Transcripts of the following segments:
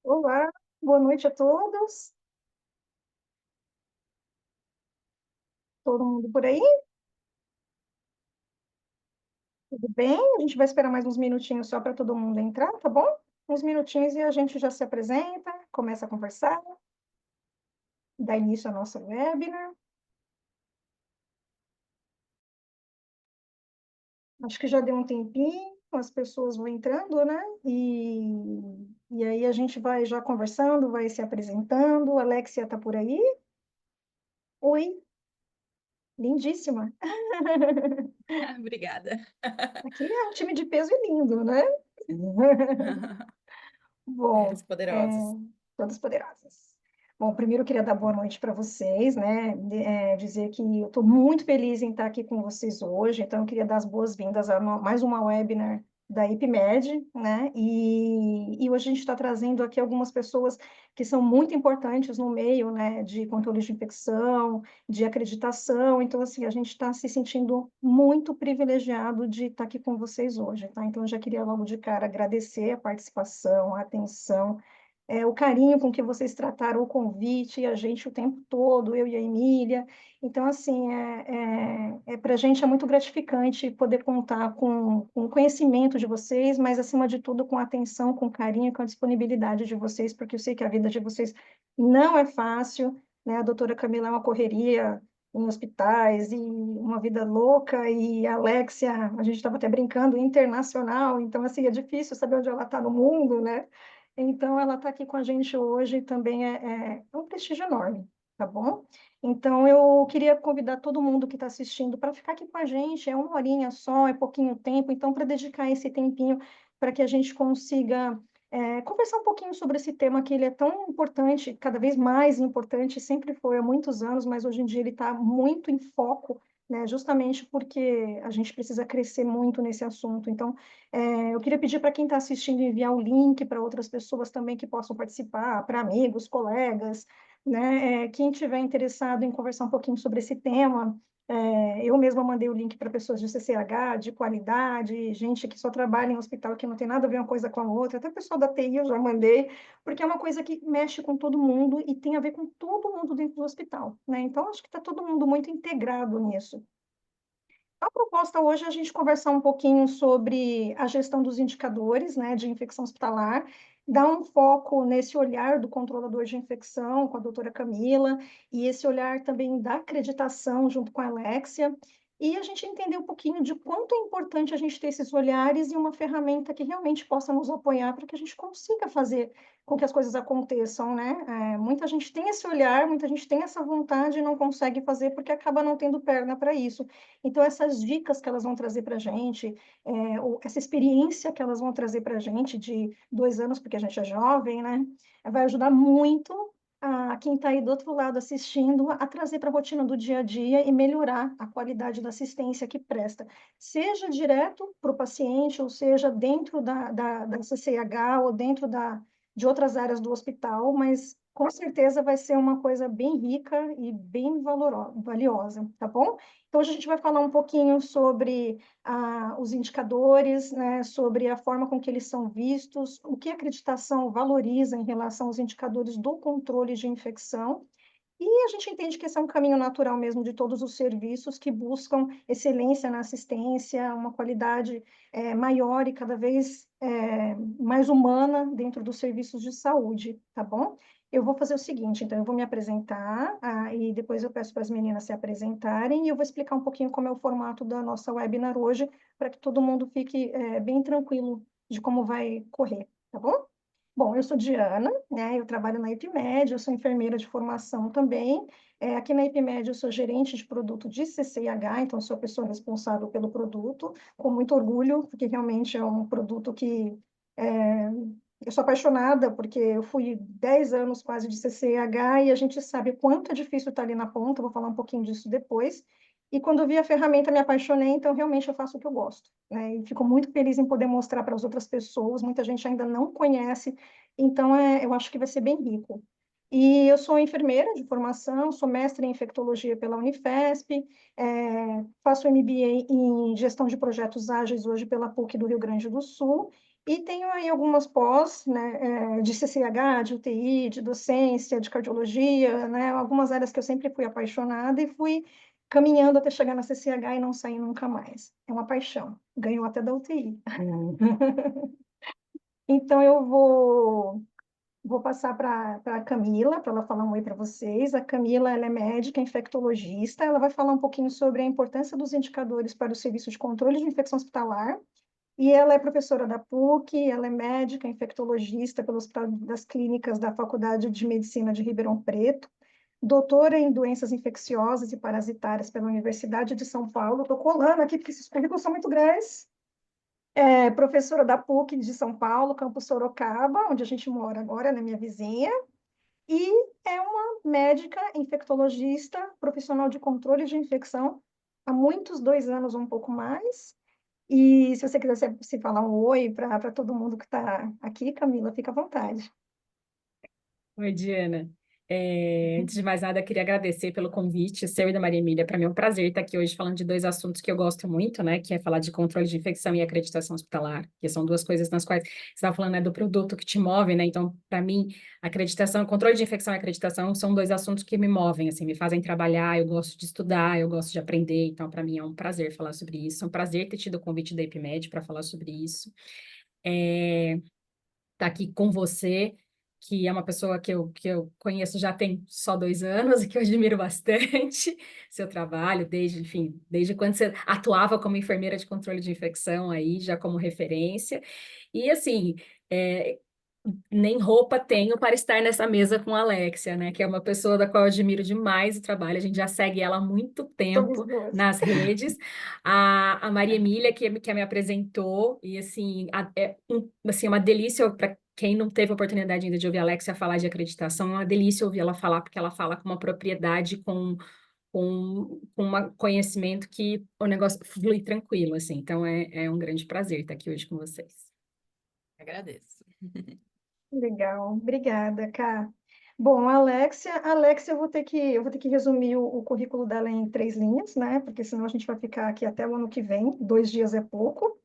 Olá, boa noite a todos. Todo mundo por aí? Tudo bem? A gente vai esperar mais uns minutinhos só para todo mundo entrar, tá bom? Uns minutinhos e a gente já se apresenta, começa a conversar, dá início ao nosso webinar. Acho que já deu um tempinho, as pessoas vão entrando, né? E aí a gente vai já conversando, vai se apresentando. Alexia tá por aí? Oi, lindíssima. Obrigada. Aqui é um time de peso e lindo, né? Bom, Mulheres poderosas. todas poderosas. Bom, primeiro eu queria dar boa noite para vocês, né? Dizer que eu estou muito feliz em estar aqui com vocês hoje, então eu queria dar as boas-vindas a mais uma webinar da IPMED, né? E hoje a gente está trazendo aqui algumas pessoas que são muito importantes no meio, né, de controle de infecção, de acreditação, então, assim, a gente está se sentindo muito privilegiado de estar aqui com vocês hoje, tá? Então, eu já queria logo de cara agradecer a participação, a atenção, o carinho com que vocês trataram o convite e a gente o tempo todo, eu e a Emília. Então, assim, para a gente é muito gratificante poder contar com o conhecimento de vocês, mas, acima de tudo, com a atenção, com o carinho, com a disponibilidade de vocês, porque eu sei que a vida de vocês não é fácil, né? A doutora Camila é uma correria em hospitais e uma vida louca, e a Alexia, a gente estava até brincando, internacional, então, assim, é difícil saber onde ela está no mundo, né? Então, ela está aqui com a gente hoje também é um prestígio enorme, tá bom? Então, eu queria convidar todo mundo que está assistindo para ficar aqui com a gente, é uma horinha só, é pouquinho tempo, então, para dedicar esse tempinho para que a gente consiga conversar um pouquinho sobre esse tema que ele é tão importante, cada vez mais importante, sempre foi há muitos anos, mas hoje em dia ele está muito em foco, né? Justamente porque a gente precisa crescer muito nesse assunto. Então, eu queria pedir para quem está assistindo enviar o link para outras pessoas também que possam participar, para amigos, colegas, né? Quem tiver interessado em conversar um pouquinho sobre esse tema, eu mesma mandei o link para pessoas de CCH, de qualidade, gente que só trabalha em hospital que não tem nada a ver uma coisa com a outra, até pessoal da TI eu já mandei, porque é uma coisa que mexe com todo mundo e tem a ver com todo mundo dentro do hospital, né? Então, acho que está todo mundo muito integrado nisso. A proposta hoje é a gente conversar um pouquinho sobre a gestão dos indicadores, né, de infecção hospitalar, dar um foco nesse olhar do controlador de infecção com a doutora Camila, e esse olhar também da acreditação junto com a Alexia, e a gente entender um pouquinho de quanto é importante a gente ter esses olhares e uma ferramenta que realmente possa nos apoiar para que a gente consiga fazer com que as coisas aconteçam, né? Muita gente tem esse olhar, muita gente tem essa vontade e não consegue fazer porque acaba não tendo perna para isso. Então, essas dicas que elas vão trazer para a gente, ou essa experiência que elas vão trazer para a gente de 2 anos, porque a gente é jovem, né? Vai ajudar muito a quem está aí do outro lado assistindo a trazer para a rotina do dia a dia e melhorar a qualidade da assistência que presta, seja direto para o paciente, ou seja dentro da CCH ou dentro de outras áreas do hospital, mas com certeza vai ser uma coisa bem rica e bem valiosa, tá bom? Então, hoje a gente vai falar um pouquinho sobre os indicadores, né, sobre a forma com que eles são vistos, o que a acreditação valoriza em relação aos indicadores do controle de infecção. E a gente entende que esse é um caminho natural mesmo de todos os serviços que buscam excelência na assistência, uma qualidade maior e cada vez mais humana dentro dos serviços de saúde, tá bom? Eu vou fazer o seguinte, então eu vou me apresentar e depois eu peço para as meninas se apresentarem e eu vou explicar um pouquinho como é o formato da nossa webinar hoje, para que todo mundo fique bem tranquilo de como vai correr, tá bom? Bom, eu sou Diana, né? Eu trabalho na IPMED, eu sou enfermeira de formação também. Aqui na IPMED eu sou gerente de produto de CCIH, então sou a pessoa responsável pelo produto, com muito orgulho, porque realmente é um produto que é, eu sou apaixonada, porque eu fui 10 anos quase de CCIH e a gente sabe o quanto é difícil estar ali na ponta, eu vou falar um pouquinho disso depois. E quando eu vi a ferramenta, me apaixonei, então realmente eu faço o que eu gosto, né? E fico muito feliz em poder mostrar para as outras pessoas, muita gente ainda não conhece, então eu acho que vai ser bem rico. E eu sou enfermeira de formação, sou mestre em infectologia pela Unifesp, faço MBA em gestão de projetos ágeis hoje pela PUC do Rio Grande do Sul, e tenho aí algumas pós, né, de CCH, de UTI, de docência, de cardiologia, né, algumas áreas que eu sempre fui apaixonada e fui caminhando até chegar na CCH e não sair nunca mais. É uma paixão, ganhou até da UTI. Então eu vou passar para a Camila, para ela falar um oi para vocês. A Camila, ela é médica infectologista. Ela vai falar um pouquinho sobre a importância dos indicadores para o serviço de controle de infecção hospitalar. E ela é professora da PUC, ela é médica infectologista pelo Hospital das Clínicas da Faculdade de Medicina de Ribeirão Preto, doutora em doenças infecciosas e parasitárias pela Universidade de São Paulo. Estou colando aqui porque esses currículos são muito grandes. É professora da PUC de São Paulo, campus Sorocaba, onde a gente mora agora, na minha vizinha. E é uma médica infectologista, profissional de controle de infecção há muitos 2 anos ou um pouco mais. E se você quiser se falar um oi para todo mundo que está aqui, Camila, fica à vontade. Oi, Diana. Antes de mais nada, eu queria agradecer pelo convite, seu e da Maria Emília. Para mim é um prazer estar aqui hoje falando de dois assuntos que eu gosto muito, né? Que é falar de controle de infecção e acreditação hospitalar, que são duas coisas nas quais você estava falando, né, do produto que te move, né? Então, para mim, acreditação, controle de infecção e acreditação são dois assuntos que me movem, assim, me fazem trabalhar. Eu gosto de estudar, eu gosto de aprender. Então, para mim é um prazer falar sobre isso. É um prazer ter tido o convite da IPMED para falar sobre isso. É, Estar aqui com você, que é uma pessoa que eu conheço já tem só 2 anos e que eu admiro bastante seu trabalho, desde, enfim, desde quando você atuava como enfermeira de controle de infecção aí, já como referência. E assim, é, nem roupa tenho para estar nessa mesa com a Alexia, né? Que é uma pessoa da qual eu admiro demais o trabalho. A gente já segue ela há muito Somos tempo duas. nas redes. A Maria Emília, que me apresentou, e assim, assim, uma delícia para quem não teve a oportunidade ainda de ouvir a Alexia falar de acreditação, é uma delícia ouvir ela falar, porque ela fala com uma propriedade, com um conhecimento que o negócio flui tranquilo, assim. Então, é um grande prazer estar aqui hoje com vocês. Agradeço. Legal, obrigada, Cá. Bom, a Alexia eu vou ter que resumir o currículo dela em 3 linhas, né? Porque senão a gente vai ficar aqui até o ano que vem, 2 dias é pouco.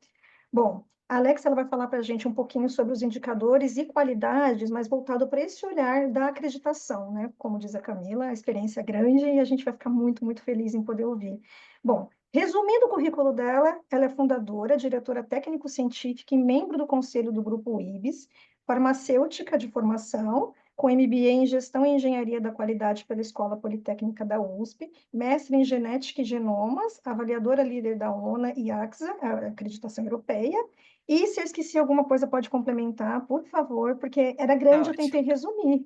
Bom, a Alex ela vai falar para a gente um pouquinho sobre os indicadores e qualidades, mas voltado para esse olhar da acreditação, né? Como diz a Camila, a experiência é grande e a gente vai ficar muito, muito feliz em poder ouvir. Bom, resumindo o currículo dela, ela é fundadora, diretora técnico-científica e membro do conselho do Grupo IBS, farmacêutica de formação, com MBA em Gestão e Engenharia da Qualidade pela Escola Politécnica da USP, mestre em Genética e Genomas, avaliadora líder da ONA e AXA, a acreditação europeia. E se eu esqueci alguma coisa, pode complementar, por favor, porque era Tá grande, eu ótimo, tentei resumir.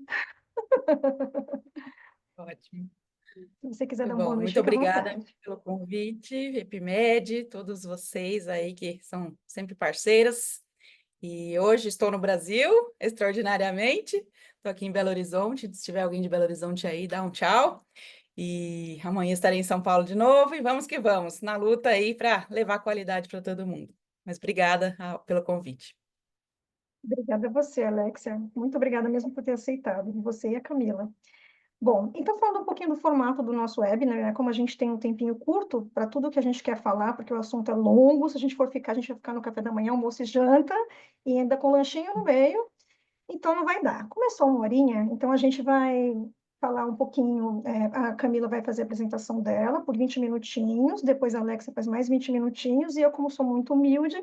ótimo. Se você quiser dar Muito uma boa bom. noite, Muito fica à obrigada vontade. pelo convite, EpiMed, todos vocês aí que são sempre parceiras. E hoje estou no Brasil, extraordinariamente. Estou aqui em Belo Horizonte. Se tiver alguém de Belo Horizonte aí, dá um tchau. E amanhã estarei em São Paulo de novo. E vamos que vamos, na luta aí para levar qualidade para todo mundo. Mas obrigada, pelo convite. Obrigada a você, Alexia. Muito obrigada mesmo por ter aceitado, você e a Camila. Bom, então falando um pouquinho do formato do nosso webinar, né? Como a gente tem um tempinho curto para tudo que a gente quer falar, porque o assunto é longo, se a gente for ficar, a gente vai ficar no café da manhã, almoço e janta, e ainda com lanchinho no meio, então não vai dar. Começou 1 horinha, então a gente vai falar um pouquinho, a Camila vai fazer a apresentação dela por 20 minutinhos, depois a Alexa faz mais 20 minutinhos, e eu, como sou muito humilde,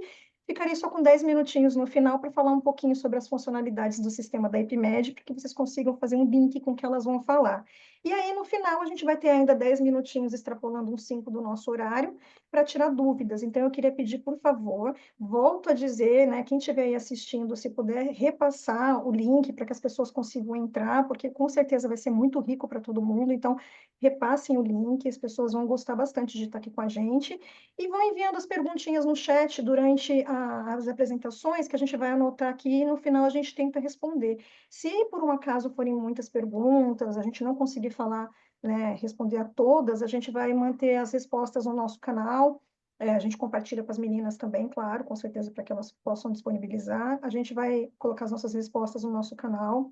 ficarei só com 10 minutinhos no final para falar um pouquinho sobre as funcionalidades do sistema da IPMED, para que vocês consigam fazer um link com o que elas vão falar. E aí, no final, a gente vai ter ainda 10 minutinhos, extrapolando uns 5 do nosso horário, para tirar dúvidas. Então, eu queria pedir, por favor, volto a dizer, né, quem estiver aí assistindo, se puder repassar o link para que as pessoas consigam entrar, porque com certeza vai ser muito rico para todo mundo. Então, repassem o link, as pessoas vão gostar bastante de estar aqui com a gente. E vão enviando as perguntinhas no chat durante as apresentações, que a gente vai anotar aqui e no final a gente tenta responder. Se por um acaso forem muitas perguntas, a gente não conseguir falar, né, responder a todas, a gente vai manter as respostas no nosso canal. A gente compartilha com as meninas também, claro, com certeza, para que elas possam disponibilizar. A gente vai colocar as nossas respostas no nosso canal.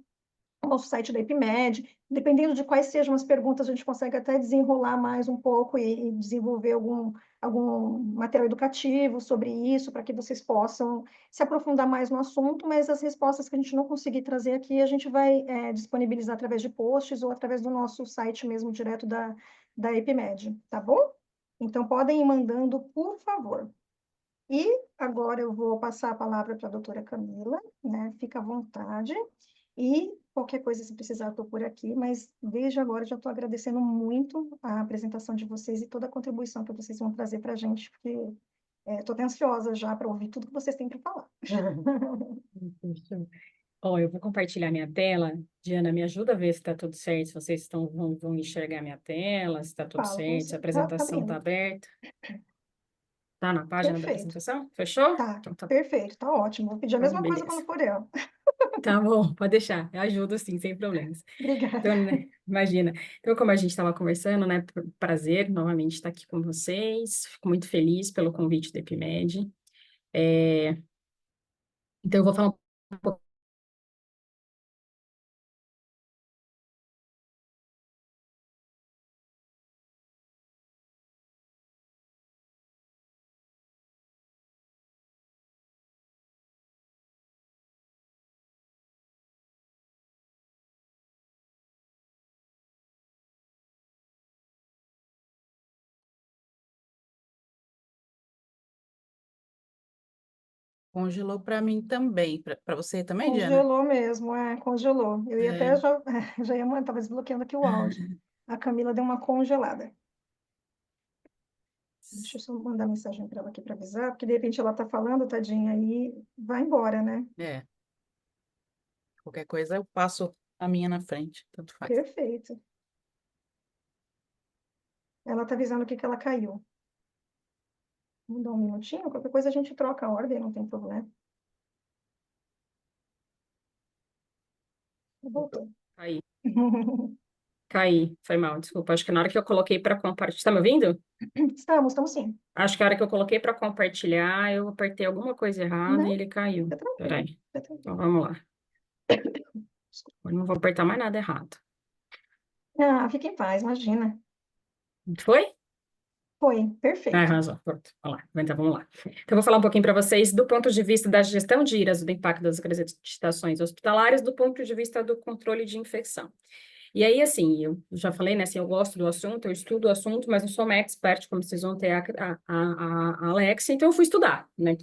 o nosso site da IPMED. Dependendo de quais sejam as perguntas, a gente consegue até desenrolar mais um pouco e desenvolver algum material educativo sobre isso, para que vocês possam se aprofundar mais no assunto, mas as respostas que a gente não conseguir trazer aqui, a gente vai disponibilizar através de posts ou através do nosso site mesmo, direto da IPMED, tá bom? Então, podem ir mandando, por favor. E agora eu vou passar a palavra para a doutora Camila, né? Fica à vontade. E qualquer coisa, se precisar, eu estou por aqui, mas desde agora já estou agradecendo muito a apresentação de vocês e toda a contribuição que vocês vão trazer para a gente, porque estou até ansiosa já para ouvir tudo que vocês têm para falar. Ó, eu vou compartilhar minha tela. Diana, me ajuda a ver se está tudo certo, se vocês vão enxergar minha tela, se está tudo Falo com certo, se você. a Tá apresentação está bem, aberta. Tá na página da perfeito. apresentação? Fechou? Tá, Então tá, perfeito, tá ótimo. Vou pedir a então, mesma coisa quando beleza. for eu. Tá bom, pode deixar. Eu ajudo sim, sem problemas. Obrigada. Então, né, imagina. Então, como a gente estava conversando, né, prazer novamente estar aqui com vocês. Fico muito feliz pelo convite da EpiMed. Então, eu vou falar um pouco. Congelou para mim também. Para você também, Diana? Congelou mesmo, congelou. Eu ia até É. já ia mandar, estava desbloqueando aqui o áudio. A Camila deu uma congelada. Deixa eu só mandar mensagem para ela aqui para avisar, porque de repente ela está falando, tadinha, aí vai embora, né? É. Qualquer coisa eu passo a minha na frente, tanto faz. Perfeito. Ela está avisando aqui que ela caiu. Vamos dar um minutinho, qualquer coisa a gente troca a ordem, não tem problema. Voltou. Caí, caí, foi mal, desculpa. Acho que na hora que eu coloquei para compartilhar. Tá me ouvindo? Estamos sim. Acho que a hora que eu coloquei para compartilhar, eu apertei alguma coisa errada e Não, ele caiu. fica tranquilo, Peraí. fica Então tranquilo. vamos lá. Eu não vou apertar mais nada errado. Ah, fica em paz, imagina. Foi? Foi, Ah, perfeito. arrasou. Pronto. Vamos lá. Então vamos lá. Então eu vou falar um pouquinho para vocês do ponto de vista da gestão de IRAS, do impacto das acreditações hospitalares, do ponto de vista do controle de infecção. E aí, assim, eu já falei, né, assim, eu gosto do assunto, eu estudo o assunto, mas não sou uma expert, como vocês vão ter a Alexia, então eu fui estudar, né?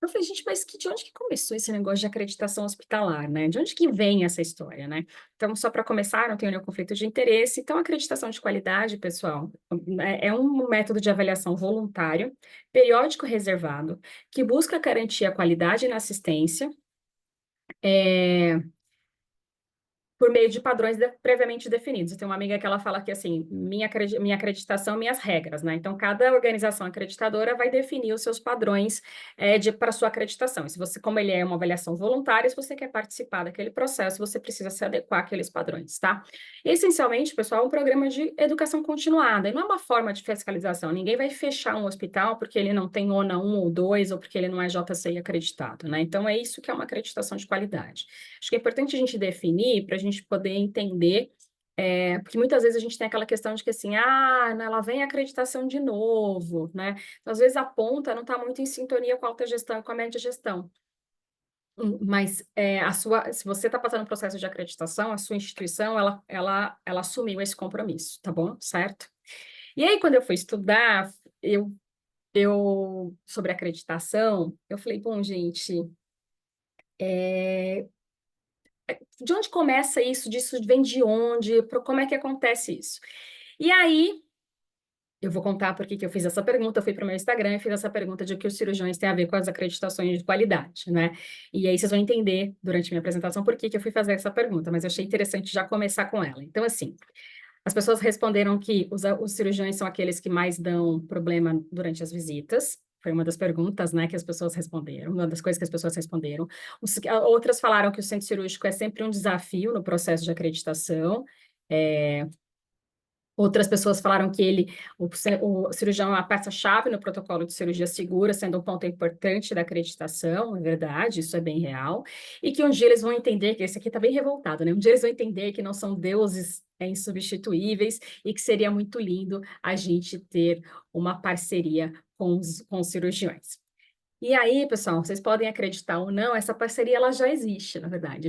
Eu falei, gente, mas de onde que começou esse negócio de acreditação hospitalar, né? De onde que vem essa história, né? Então, só para começar, não tenho nenhum conflito de interesse. Então, acreditação de qualidade, pessoal, é um método de avaliação voluntário, periódico reservado, que busca garantir a qualidade na assistência, por meio de padrões previamente definidos. Eu tenho uma amiga que ela fala que, assim, minha acreditação, minhas regras, né? Então, cada organização acreditadora vai definir os seus padrões para sua acreditação. E se você, como ele é uma avaliação voluntária, se você quer participar daquele processo, você precisa se adequar àqueles padrões, tá? Essencialmente, pessoal, é um programa de educação continuada, e não é uma forma de fiscalização. Ninguém vai fechar um hospital porque ele não tem ONA 1 ou 2, ou porque ele não é JCI acreditado, né? Então, é isso que é uma acreditação de qualidade. Acho que é importante a gente definir para a gente poder entender, porque muitas vezes a gente tem aquela questão de que assim, ela vem a acreditação de novo, né? Então, às vezes a ponta não está muito em sintonia com a alta gestão e com a média gestão. Mas se você está passando um processo de acreditação, a sua instituição, ela assumiu esse compromisso, tá bom? Certo? E aí, quando eu fui estudar, sobre acreditação, eu falei, bom, gente, de onde começa isso? Disso vem de onde? Como é que acontece isso? E aí, eu vou contar por que eu fiz essa pergunta. Eu fui para o meu Instagram e fiz essa pergunta de o que os cirurgiões têm a ver com as acreditações de qualidade, né? E aí vocês vão entender durante a minha apresentação por que eu fui fazer essa pergunta, mas eu achei interessante já começar com ela. Então, assim, as pessoas responderam que os cirurgiões são aqueles que mais dão problema durante as visitas. Foi uma das perguntas, né, que as pessoas responderam, uma das coisas que as pessoas responderam. Outras falaram que o centro cirúrgico é sempre um desafio no processo de acreditação. Outras pessoas falaram que o cirurgião é uma peça-chave no protocolo de cirurgia segura, sendo um ponto importante da acreditação, é verdade, isso é bem real, e que um dia eles vão entender, que esse aqui está bem revoltado, né? Um dia eles vão entender que não são deuses insubstituíveis e que seria muito lindo a gente ter uma parceria com os cirurgiões. E aí, pessoal, vocês podem acreditar ou não, essa parceria ela já existe, na verdade.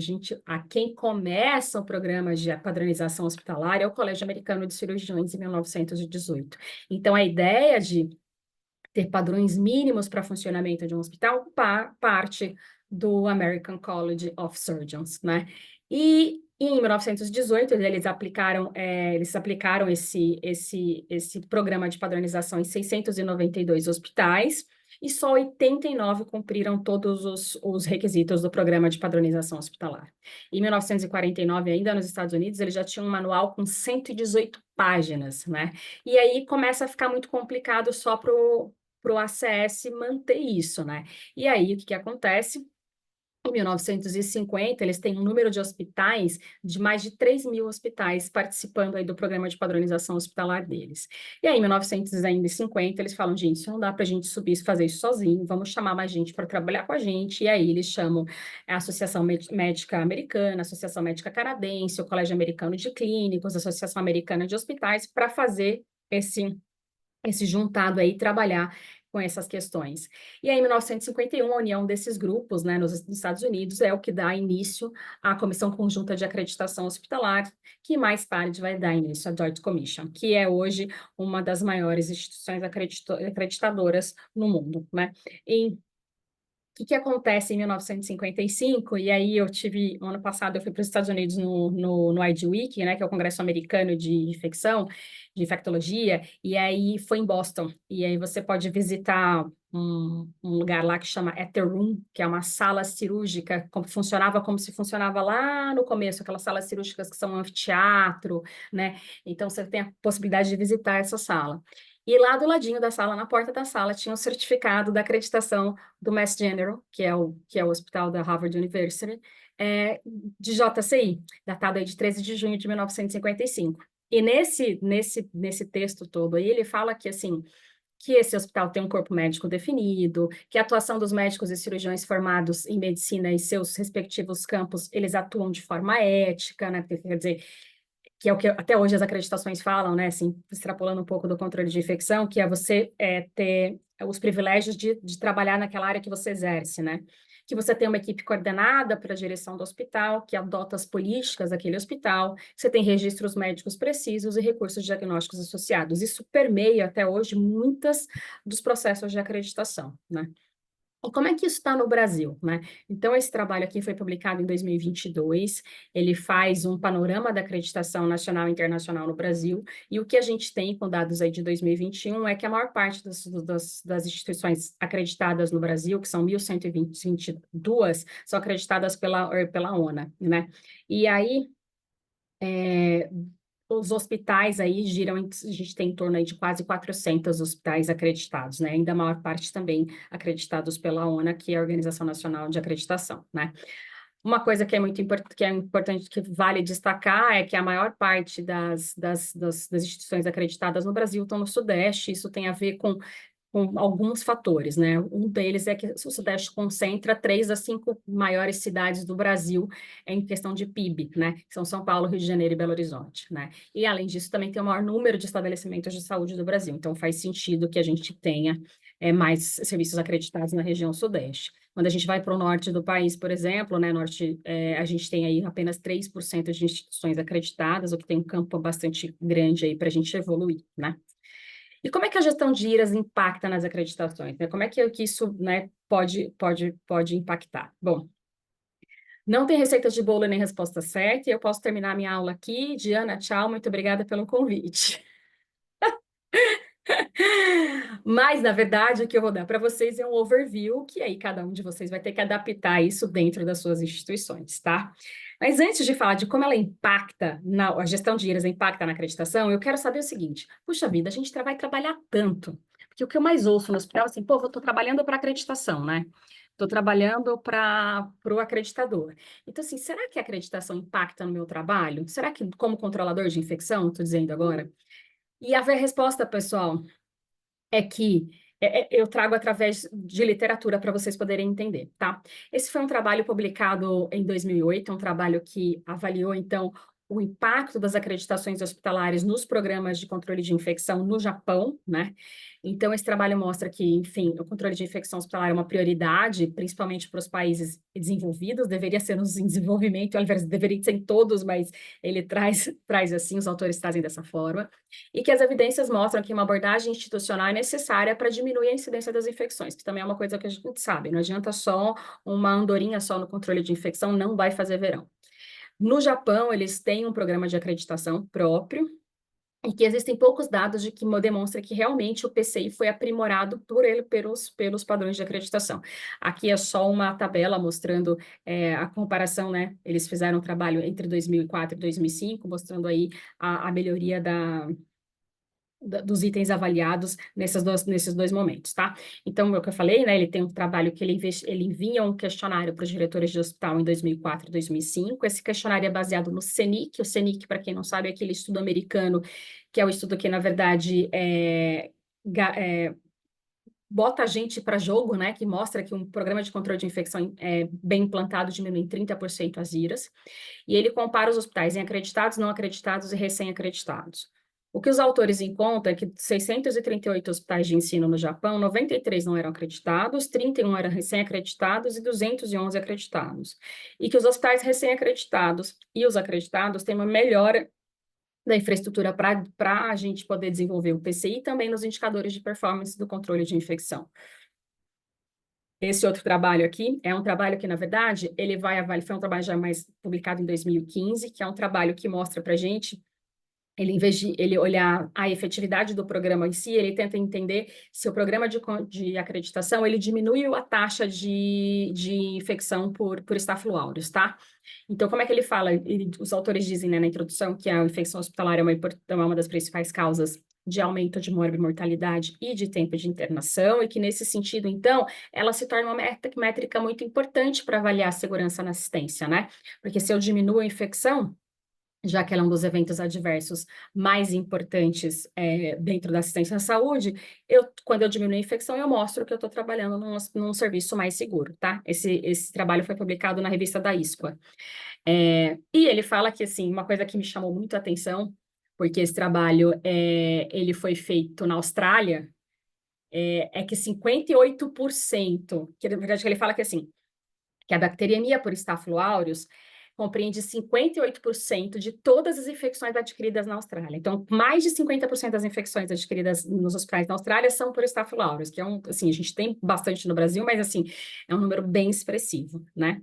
Quem começa o programa de padronização hospitalar é o Colégio Americano de Cirurgiões em 1918. Então, a ideia de ter padrões mínimos para funcionamento de um hospital parte do American College of Surgeons, né? E em 1918 eles aplicaram esse programa de padronização em 692 hospitais e só 89 cumpriram todos os requisitos do programa de padronização hospitalar. Em 1949, ainda nos Estados Unidos, eles já tinham um manual com 118 páginas, né? E aí começa a ficar muito complicado só para o ACS manter isso, né? E aí, o que acontece? Em 1950, eles têm um número de hospitais de mais de 3.000 hospitais participando aí do programa de padronização hospitalar deles. E aí, em 1950, eles falam, gente, isso não dá para a gente subir e fazer isso sozinho, vamos chamar mais gente para trabalhar com a gente. E aí, eles chamam a Associação Médica Americana, a Associação Médica Canadense, o Colégio Americano de Clínicos, a Associação Americana de Hospitais, para fazer esse juntado aí, trabalhar com essas questões. E aí, em 1951, a união desses grupos, né, nos Estados Unidos, é o que dá início à Comissão Conjunta de Acreditação Hospitalar, que mais tarde vai dar início à Joint Commission, que é hoje uma das maiores instituições acreditadoras no mundo, né? O que acontece em 1955? E aí ano passado eu fui para os Estados Unidos no ID Week, né, que é o Congresso Americano de Infecção, de Infectologia, e aí foi em Boston. E aí você pode visitar um lugar lá que chama Ether Room, que é uma sala cirúrgica, funcionava como se funcionava lá no começo, aquelas salas cirúrgicas que são um anfiteatro, né? Então você tem a possibilidade de visitar essa sala. E lá do ladinho da sala, na porta da sala, tinha um certificado da acreditação do Mass General, que é o hospital da Harvard University, de JCI, datado aí de 13 de junho de 1955. E nesse texto todo aí, ele fala que, assim, que esse hospital tem um corpo médico definido, que a atuação dos médicos e cirurgiões formados em medicina e seus respectivos campos, eles atuam de forma ética, né? Quer dizer, que é o que até hoje as acreditações falam, né, assim, extrapolando um pouco do controle de infecção, que é você ter os privilégios de trabalhar naquela área que você exerce, né? Que você tem uma equipe coordenada para a direção do hospital, que adota as políticas daquele hospital, você tem registros médicos precisos e recursos diagnósticos associados. Isso permeia até hoje muitas dos processos de acreditação, né? E como é que isso está no Brasil, né? Então, esse trabalho aqui foi publicado em 2022, ele faz um panorama da acreditação nacional e internacional no Brasil, e o que a gente tem com dados aí de 2021 é que a maior parte das instituições acreditadas no Brasil, que são 1.122, são acreditadas pela ONA, né? E aí, os hospitais aí a gente tem em torno aí de quase 400 hospitais acreditados, né? Ainda a maior parte também acreditados pela ONA, que é a Organização Nacional de Acreditação, né? Uma coisa que é muito importante, que vale destacar, é que a maior parte das instituições acreditadas no Brasil estão no Sudeste. Isso tem a ver com alguns fatores, né? Um deles é que o Sudeste concentra 3 das 5 maiores cidades do Brasil em questão de PIB, né? São São Paulo, Rio de Janeiro e Belo Horizonte, né? E, além disso, também tem o maior número de estabelecimentos de saúde do Brasil. Então, faz sentido que a gente tenha mais serviços acreditados na região Sudeste. Quando a gente vai para o norte do país, por exemplo, né, a gente tem aí apenas 3% de instituições acreditadas, o que tem um campo bastante grande aí para a gente evoluir, né? E como é que a gestão de IRAS impacta nas acreditações, né? Como é que isso, né, pode impactar? Bom, não tem receita de bolo nem resposta certa, e eu posso terminar minha aula aqui. Diana, tchau, muito obrigada pelo convite. Mas, na verdade, o que eu vou dar para vocês é um overview, que aí cada um de vocês vai ter que adaptar isso dentro das suas instituições, tá? Mas antes de falar de como ela impacta, a gestão de IRAS impacta na acreditação, eu quero saber o seguinte: puxa vida, a gente vai trabalhar tanto, porque o que eu mais ouço no hospital é assim, pô, eu estou trabalhando para acreditação, né? estou trabalhando para o acreditador. Então, assim, será que a acreditação impacta no meu trabalho? Será que, como controlador de infecção, estou dizendo agora? E a resposta, pessoal, é que eu trago através de literatura para vocês poderem entender, tá? Esse foi um trabalho publicado em 2008, um trabalho que avaliou, então, o impacto das acreditações hospitalares nos programas de controle de infecção no Japão, né? Então, esse trabalho mostra que, enfim, o controle de infecção hospitalar é uma prioridade, principalmente para os países desenvolvidos, deveria ser nos em desenvolvimento, ao invés, deveria ser em todos, mas ele traz assim, os autores trazem dessa forma, e que as evidências mostram que uma abordagem institucional é necessária para diminuir a incidência das infecções, que também é uma coisa que a gente sabe, não adianta só uma andorinha só no controle de infecção, não vai fazer verão. No Japão, eles têm um programa de acreditação próprio, e que existem poucos dados de que demonstra que realmente o PCI foi aprimorado pelos padrões de acreditação. Aqui é só uma tabela mostrando a comparação, né? Eles fizeram um trabalho entre 2004 e 2005, mostrando aí a melhoria dos itens avaliados nesses dois momentos, tá? Então, é o que eu falei, né? Ele tem um trabalho que ele envia um questionário para os diretores de hospital em 2004 e 2005. Esse questionário é baseado no CENIC. O CENIC, para quem não sabe, é aquele estudo americano, que é o estudo que, na verdade, bota a gente para jogo, né? Que mostra que um programa de controle de infecção bem implantado diminui em 30% as IRAs. E ele compara os hospitais em acreditados, não acreditados e recém-acreditados. O que os autores encontram é que 638 hospitais de ensino no Japão, 93 não eram acreditados, 31 eram recém-acreditados e 211 acreditados. E que os hospitais recém-acreditados e os acreditados têm uma melhora da infraestrutura para a gente poder desenvolver o PCI e também nos indicadores de performance do controle de infecção. Esse outro trabalho aqui é um trabalho que, na verdade, ele vai avaliar, foi um trabalho já mais publicado em 2015, que é um trabalho que mostra para a gente, ele, em vez de ele olhar a efetividade do programa em si, ele tenta entender se o programa de acreditação, ele diminuiu a taxa de infecção por Staphylococcus aureus, tá? Então, como é que ele fala? Os autores dizem, né, na introdução, que a infecção hospitalar é uma das principais causas de aumento de mortalidade e de tempo de internação, e que, nesse sentido, então, ela se torna uma métrica muito importante para avaliar a segurança na assistência, né? Porque se eu diminuo a infecção, já que ela é um dos eventos adversos mais importantes dentro da assistência à saúde, quando eu diminuo a infecção, eu mostro que eu estou trabalhando num serviço mais seguro, tá? Esse trabalho foi publicado na revista da ISQA. E ele fala que, assim, uma coisa que me chamou muito a atenção, porque esse trabalho ele foi feito na Austrália, é que 58%, que na verdade ele fala que, assim, que a bacteriemia por Staphylococcus aureus compreende 58% de todas as infecções adquiridas na Austrália. Então, mais de 50% das infecções adquiridas nos hospitais na Austrália são por Staphylococcus aureus, que é assim, a gente tem bastante no Brasil, mas, assim, é um número bem expressivo, né?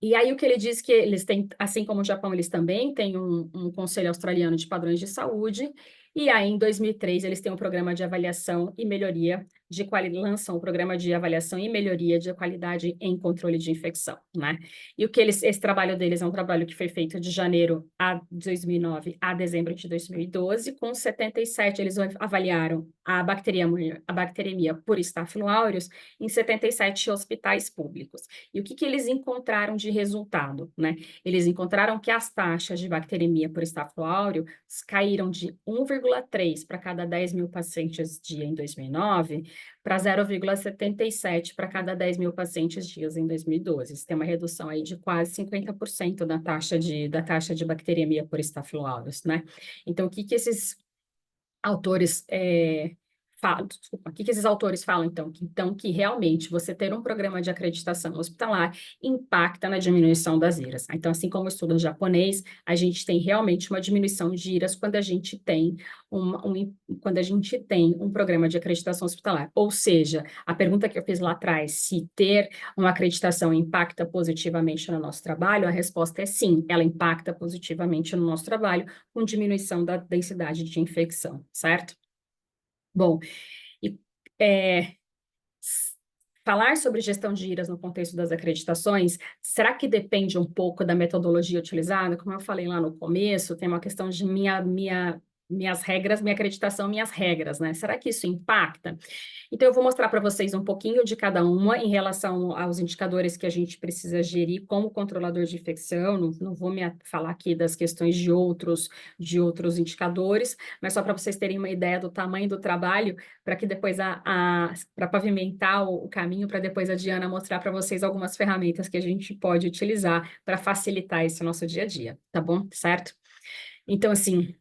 E aí o que ele diz que eles têm, assim como o Japão, eles também têm um Conselho Australiano de Padrões de Saúde, e aí em 2003 eles têm um programa de avaliação e melhoria de qualidade, lançam o programa de avaliação e melhoria de qualidade em controle de infecção, né? E o que esse trabalho deles é um trabalho que foi feito de janeiro de 2009 a dezembro de 2012, com 77, eles avaliaram a bacteriemia por Staphylococcus aureus em 77 hospitais públicos. E o que eles encontraram de resultado, né? Eles encontraram que as taxas de bacteremia por Staphylococcus aureus caíram de 1,3 para cada 10 mil pacientes dia em 2009 para 0,77 para cada 10 mil pacientes dias em 2012. Isso tem uma redução aí de quase 50% da taxa de bacteriemia por Staphylococcus aureus, né? Então, o que esses autores o que esses autores falam, então? Que realmente você ter um programa de acreditação hospitalar impacta na diminuição das IRAs. Então, assim como o estudo japonês, a gente tem realmente uma diminuição de IRAs quando a gente tem um programa de acreditação hospitalar. Ou seja, a pergunta que eu fiz lá atrás, se ter uma acreditação impacta positivamente no nosso trabalho, a resposta é sim, ela impacta positivamente no nosso trabalho, com diminuição da densidade de infecção, certo? Bom, e, falar sobre gestão de IRAs no contexto das acreditações, será que depende um pouco da metodologia utilizada? Como eu falei lá no começo, tem uma questão de minha minhas regras, minha acreditação, minhas regras, né? Será que isso impacta? Então, eu vou mostrar para vocês um pouquinho de cada uma em relação aos indicadores que a gente precisa gerir como controlador de infecção. Não vou falar aqui das questões de outros indicadores, mas só para vocês terem uma ideia do tamanho do trabalho, para que depois para pavimentar o caminho, para depois a Diana mostrar para vocês algumas ferramentas que a gente pode utilizar para facilitar esse nosso dia a dia, tá bom? Certo? Então, assim,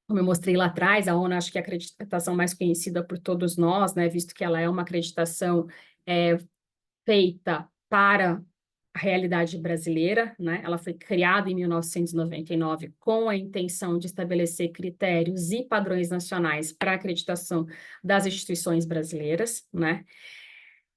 como eu mostrei lá atrás, a ONU acho que é a acreditação mais conhecida por todos nós, né, visto que ela é uma acreditação feita para a realidade brasileira, né? Ela foi criada em 1999 com a intenção de estabelecer critérios e padrões nacionais para a acreditação das instituições brasileiras, né?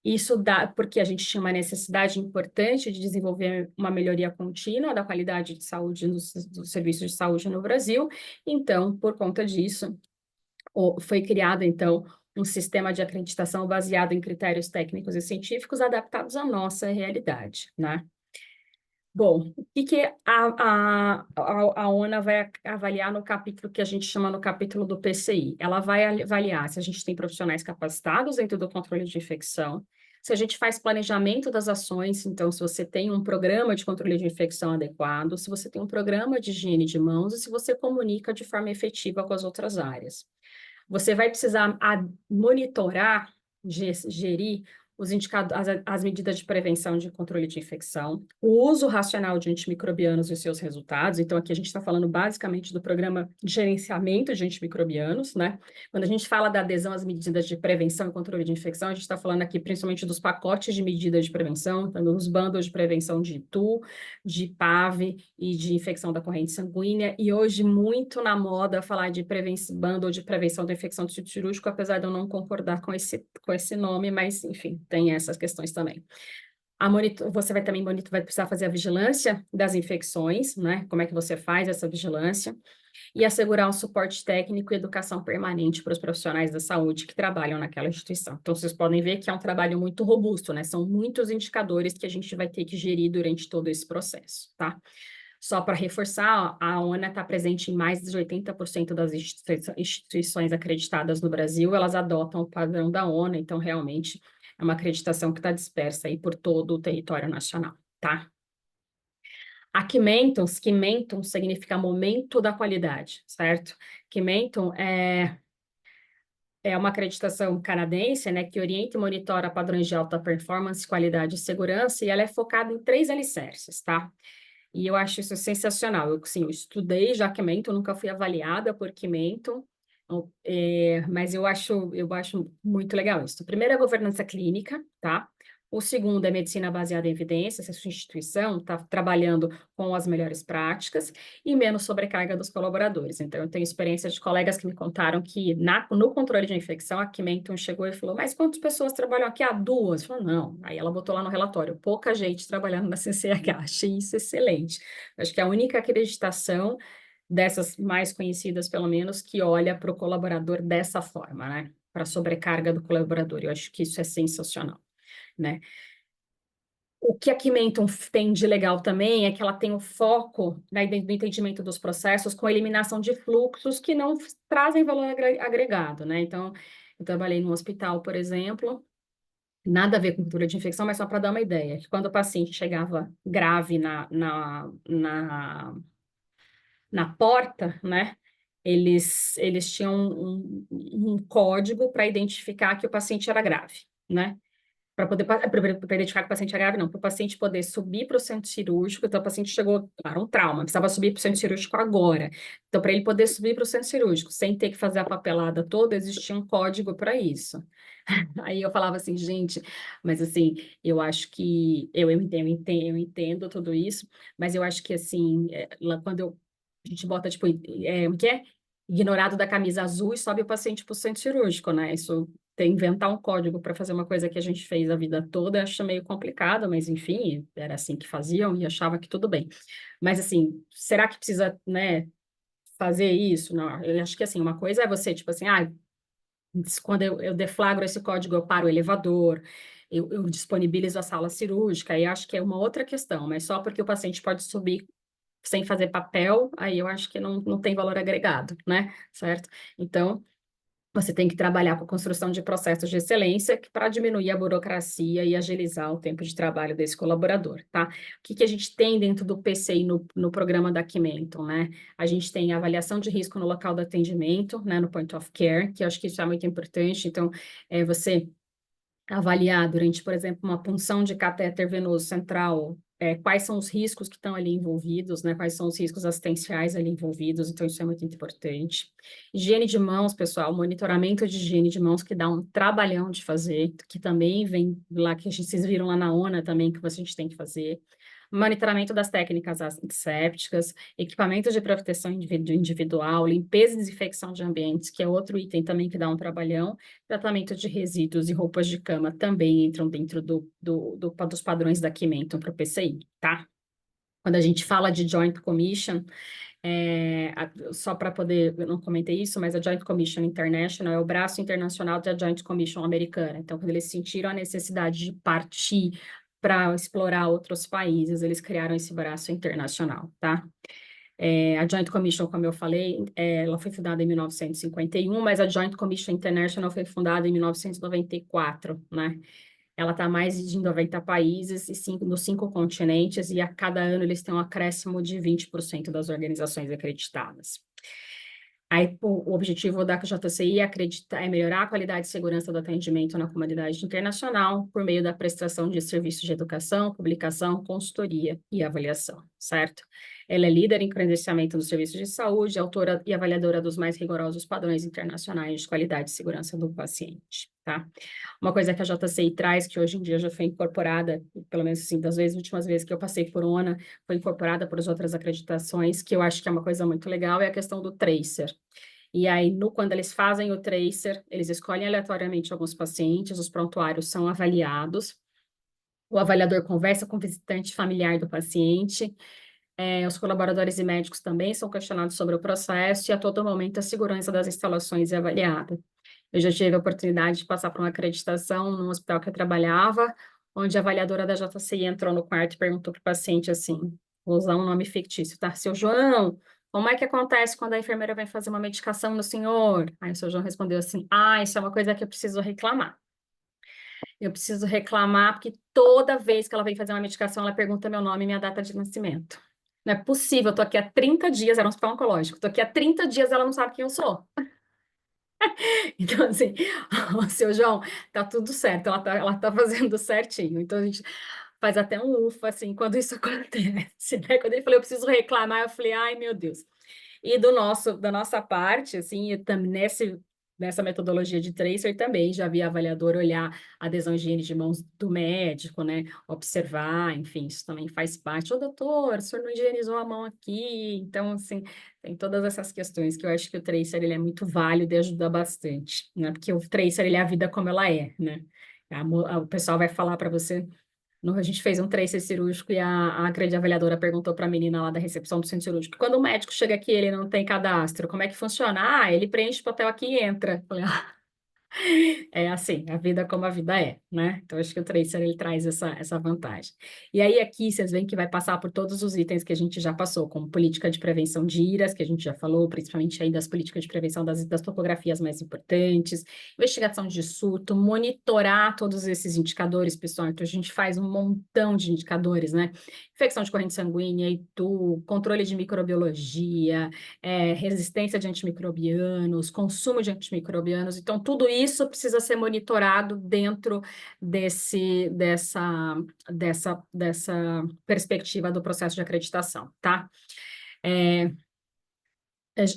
Isso dá porque a gente tinha uma necessidade importante de desenvolver uma melhoria contínua da qualidade de saúde dos serviços de saúde no Brasil. Então, por conta disso, foi criado, então, um sistema de acreditação baseado em critérios técnicos e científicos adaptados à nossa realidade, né? Bom, o que a ONU vai avaliar no capítulo que a gente chama no capítulo do PCI? Ela vai avaliar se a gente tem profissionais capacitados dentro do controle de infecção, se a gente faz planejamento das ações, então, se você tem um programa de controle de infecção adequado, se você tem um programa de higiene de mãos e se você comunica de forma efetiva com as outras áreas. Você vai precisar monitorar, gerir os indicadores, as medidas de prevenção de controle de infecção, o uso racional de antimicrobianos e seus resultados. Então, aqui a gente está falando basicamente do programa de gerenciamento de antimicrobianos, né? Quando a gente fala da adesão às medidas de prevenção e controle de infecção, a gente está falando aqui principalmente dos pacotes de medidas de prevenção, então, dos bundles de prevenção de TU, de PAV e de infecção da corrente sanguínea. E hoje, muito na moda falar de bundle de prevenção da infecção do sítio cirúrgico, apesar de eu não concordar com esse nome, mas, enfim, tem essas questões também. Você vai também vai precisar fazer a vigilância das infecções, né? Como é que você faz essa vigilância? E assegurar um suporte técnico e educação permanente para os profissionais da saúde que trabalham naquela instituição. Então, vocês podem ver que é um trabalho muito robusto, né? São muitos indicadores que a gente vai ter que gerir durante todo esse processo, tá? Só para reforçar, a ONU está presente em mais de 80% das instituições acreditadas no Brasil, elas adotam o padrão da ONU, então realmente é uma acreditação que está dispersa aí por todo o território nacional, tá? Quimentum significa momento da qualidade, certo? Quimentum é uma acreditação canadense, né, que orienta e monitora padrões de alta performance, qualidade e segurança, e ela é focada em 3 alicerces, tá? E eu acho isso sensacional. Eu estudei já Quimentum, nunca fui avaliada por Quimentum, mas eu acho muito legal isso. O primeiro é a governança clínica, tá? O segundo é medicina baseada em evidências, essa sua instituição está trabalhando com as melhores práticas e menos sobrecarga dos colaboradores. Então, eu tenho experiência de colegas que me contaram que no controle de infecção, a Quimentum chegou e falou, mas quantas pessoas trabalham aqui? 2. Falou, não. Aí ela botou lá no relatório, pouca gente trabalhando na CCH. Achei isso excelente. Acho que é a única acreditação dessas mais conhecidas, pelo menos, que olha para o colaborador dessa forma, né? Para a sobrecarga do colaborador. Eu acho que isso é sensacional, né? O que a Quimentum tem de legal também é que ela tem o foco, né, do entendimento dos processos com a eliminação de fluxos que não trazem valor agregado, né? Então, eu trabalhei num hospital, por exemplo, nada a ver com cultura de infecção, mas só para dar uma ideia, que quando o paciente chegava grave na porta, né? Eles tinham um código para identificar que o paciente era grave, né? Para poder pra identificar que o paciente era grave, não, para o paciente poder subir para o centro cirúrgico. Então, o paciente chegou, claro, um trauma, precisava subir para o centro cirúrgico agora. Então, para ele poder subir para o centro cirúrgico, sem ter que fazer a papelada toda, existia um código para isso. Aí eu falava assim, gente, mas assim, eu acho que eu entendo tudo isso, mas eu acho que assim, lá quando a gente bota, tipo, o que é? Ignorado da camisa azul e sobe o paciente para o centro cirúrgico, né? Isso inventar um código para fazer uma coisa que a gente fez a vida toda, acho meio complicado, mas enfim, era assim que faziam e achava que tudo bem. Mas assim, será que precisa, né, fazer isso? Não, eu acho que assim, uma coisa é você, tipo assim, quando eu deflagro esse código, eu paro o elevador, eu disponibilizo a sala cirúrgica, e acho que é uma outra questão, mas só porque o paciente pode subir sem fazer papel, aí eu acho que não tem valor agregado, né? Certo? Então, você tem que trabalhar com a construção de processos de excelência para diminuir a burocracia e agilizar o tempo de trabalho desse colaborador, tá? O que a gente tem dentro do PCI no programa da Kimenton, né? A gente tem a avaliação de risco no local do atendimento, né, no point of care, que eu acho que isso é muito importante. Então, você avaliar durante, por exemplo, uma punção de catéter venoso central, quais são os riscos que estão ali envolvidos, né? Quais são os riscos assistenciais ali envolvidos, então isso é muito importante. Higiene de mãos, pessoal, monitoramento de higiene de mãos, que dá um trabalhão de fazer, que também vem lá, que vocês viram lá na ONA também, que a gente tem que fazer. Monitoramento das técnicas antissépticas, equipamentos de proteção individual, limpeza e desinfecção de ambientes, que é outro item também que dá um trabalhão, tratamento de resíduos e roupas de cama também entram dentro dos padrões da Kimenton para o PCI, tá? Quando a gente fala de Joint Commission, só para poder, eu não comentei isso, mas a Joint Commission International é o braço internacional da Joint Commission americana. Então, quando eles sentiram a necessidade de partir para explorar outros países, eles criaram esse braço internacional, tá? A Joint Commission, como eu falei, ela foi fundada em 1951, mas a Joint Commission International foi fundada em 1994, né? Ela está mais de 90 países e nos 5 continentes, e a cada ano eles têm um acréscimo de 20% das organizações acreditadas. Aí, o objetivo da JCI é melhorar a qualidade e segurança do atendimento na comunidade internacional por meio da prestação de serviços de educação, publicação, consultoria e avaliação, certo? Ela é líder em credenciamento dos serviços de saúde, autora e avaliadora dos mais rigorosos padrões internacionais de qualidade e segurança do paciente, tá? Uma coisa que a JCI traz, que hoje em dia já foi incorporada, pelo menos assim, das últimas vezes que eu passei por ONA, foi incorporada por as outras acreditações, que eu acho que é uma coisa muito legal, é a questão do tracer. E aí, quando eles fazem o tracer, eles escolhem aleatoriamente alguns pacientes, os prontuários são avaliados, o avaliador conversa com o visitante familiar do paciente, os colaboradores e médicos também são questionados sobre o processo e a todo momento a segurança das instalações é avaliada. Eu já tive a oportunidade de passar por uma acreditação no hospital que eu trabalhava, onde a avaliadora da JCI entrou no quarto e perguntou para o paciente assim, vou usar um nome fictício, tá? Seu João, como é que acontece quando a enfermeira vai fazer uma medicação no senhor? Aí o seu João respondeu assim, isso é uma coisa que eu preciso reclamar. Eu preciso reclamar porque toda vez que ela vem fazer uma medicação, ela pergunta meu nome e minha data de nascimento. Não é possível, eu tô aqui há 30 dias, era um hospital oncológico, tô aqui há 30 dias, ela não sabe quem eu sou. Então, assim, o seu João, tá tudo certo, ela tá fazendo certinho. Então, a gente faz até um ufa, assim, quando isso acontece, né? Quando ele falou, eu preciso reclamar, eu falei, ai, meu Deus. E da nossa parte, assim, nessa metodologia de tracer também, já vi a avaliadora olhar a adesão higiene de mãos do médico, né? Observar, enfim, isso também faz parte. Ô, doutor, o senhor não higienizou a mão aqui? Então, assim, tem todas essas questões que eu acho que o tracer, ele é muito válido e ajuda bastante, né? Porque o tracer, ele é a vida como ela é, né? O pessoal vai falar para você a gente fez um tracer cirúrgico e a avaliadora perguntou para a menina lá da recepção do centro cirúrgico, quando o médico chega aqui, ele não tem cadastro, como é que funciona? Ele preenche o papel aqui e entra. Eu falei, é assim, a vida como a vida é, né? Então, acho que o tracer, ele traz essa vantagem. E aí, aqui, vocês veem que vai passar por todos os itens que a gente já passou, como política de prevenção de IRAS, que a gente já falou, principalmente aí das políticas de prevenção das topografias mais importantes, investigação de surto, monitorar todos esses indicadores, pessoal. Então, a gente faz um montão de indicadores, né? Infecção de corrente sanguínea, ITU, controle de microbiologia, resistência de antimicrobianos, consumo de antimicrobianos. Então, tudo isso precisa ser monitorado dentro dessa perspectiva do processo de acreditação, tá?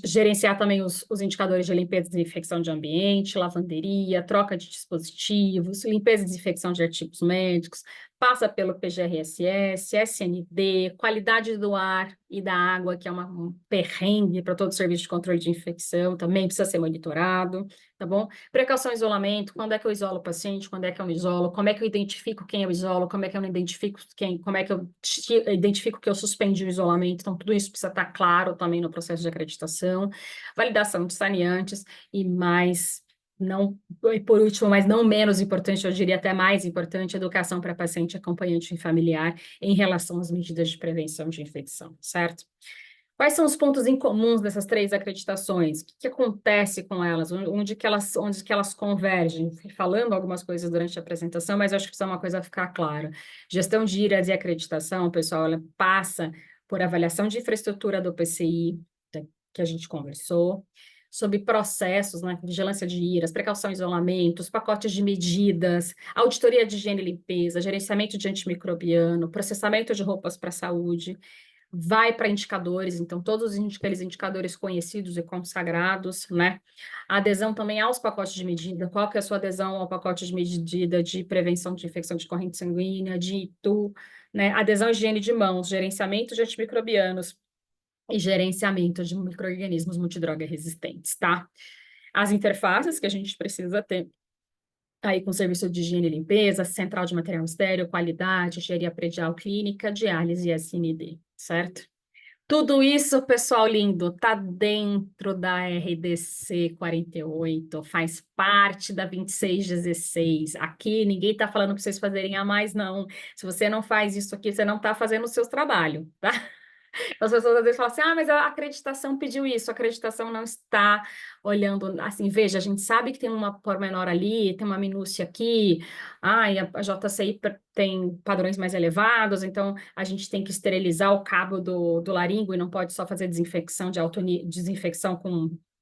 Gerenciar também os indicadores de limpeza e desinfecção de ambiente, lavanderia, troca de dispositivos, limpeza e desinfecção de artigos médicos, passa pelo PGRSS, SND, qualidade do ar e da água, que é um perrengue para todo o serviço de controle de infecção, também precisa ser monitorado, tá bom? Precaução e isolamento, quando é que eu isolo o paciente, quando é que eu me isolo, como é que eu identifico quem eu isolo, como é que eu não identifico quem, como é que eu identifico que eu suspendi o isolamento, então tudo isso precisa estar claro também no processo de acreditação, validação de saneantes e mais não, e por último, mas não menos importante, eu diria até mais importante, educação para paciente acompanhante e familiar em relação às medidas de prevenção de infecção, certo? Quais são os pontos em comuns dessas três acreditações? O que acontece com elas? Onde que elas convergem? Fui falando algumas coisas durante a apresentação, mas eu acho que isso é uma coisa a ficar clara. Gestão de IRAS e acreditação, pessoal, ela passa por avaliação de infraestrutura do PCI, que a gente conversou, sobre processos, né, vigilância de IRAS, precaução e isolamento, os pacotes de medidas, auditoria de higiene e limpeza, gerenciamento de antimicrobiano, processamento de roupas para a saúde, vai para indicadores, então todos aqueles indicadores conhecidos e consagrados, né? A adesão também aos pacotes de medida, qual que é a sua adesão ao pacote de medida de prevenção de infecção de corrente sanguínea, de ITU, né? Adesão à higiene de mãos, gerenciamento de antimicrobianos, e gerenciamento de micro-organismos multidroga resistentes, tá? As interfaces que a gente precisa ter aí com serviço de higiene e limpeza, central de material estéril, qualidade, engenharia predial clínica, diálise e SND, certo? Tudo isso, pessoal lindo, tá dentro da RDC 48, faz parte da 2616. Aqui ninguém tá falando para vocês fazerem a mais, não. Se você não faz isso aqui, você não tá fazendo o seu trabalho, tá? As pessoas às vezes falam assim, mas a acreditação pediu isso, a acreditação não está olhando, assim, veja, a gente sabe que tem uma pormenor ali, tem uma minúcia aqui, e a JCI tem padrões mais elevados, então a gente tem que esterilizar o cabo do laringo e não pode só fazer desinfecção desinfecção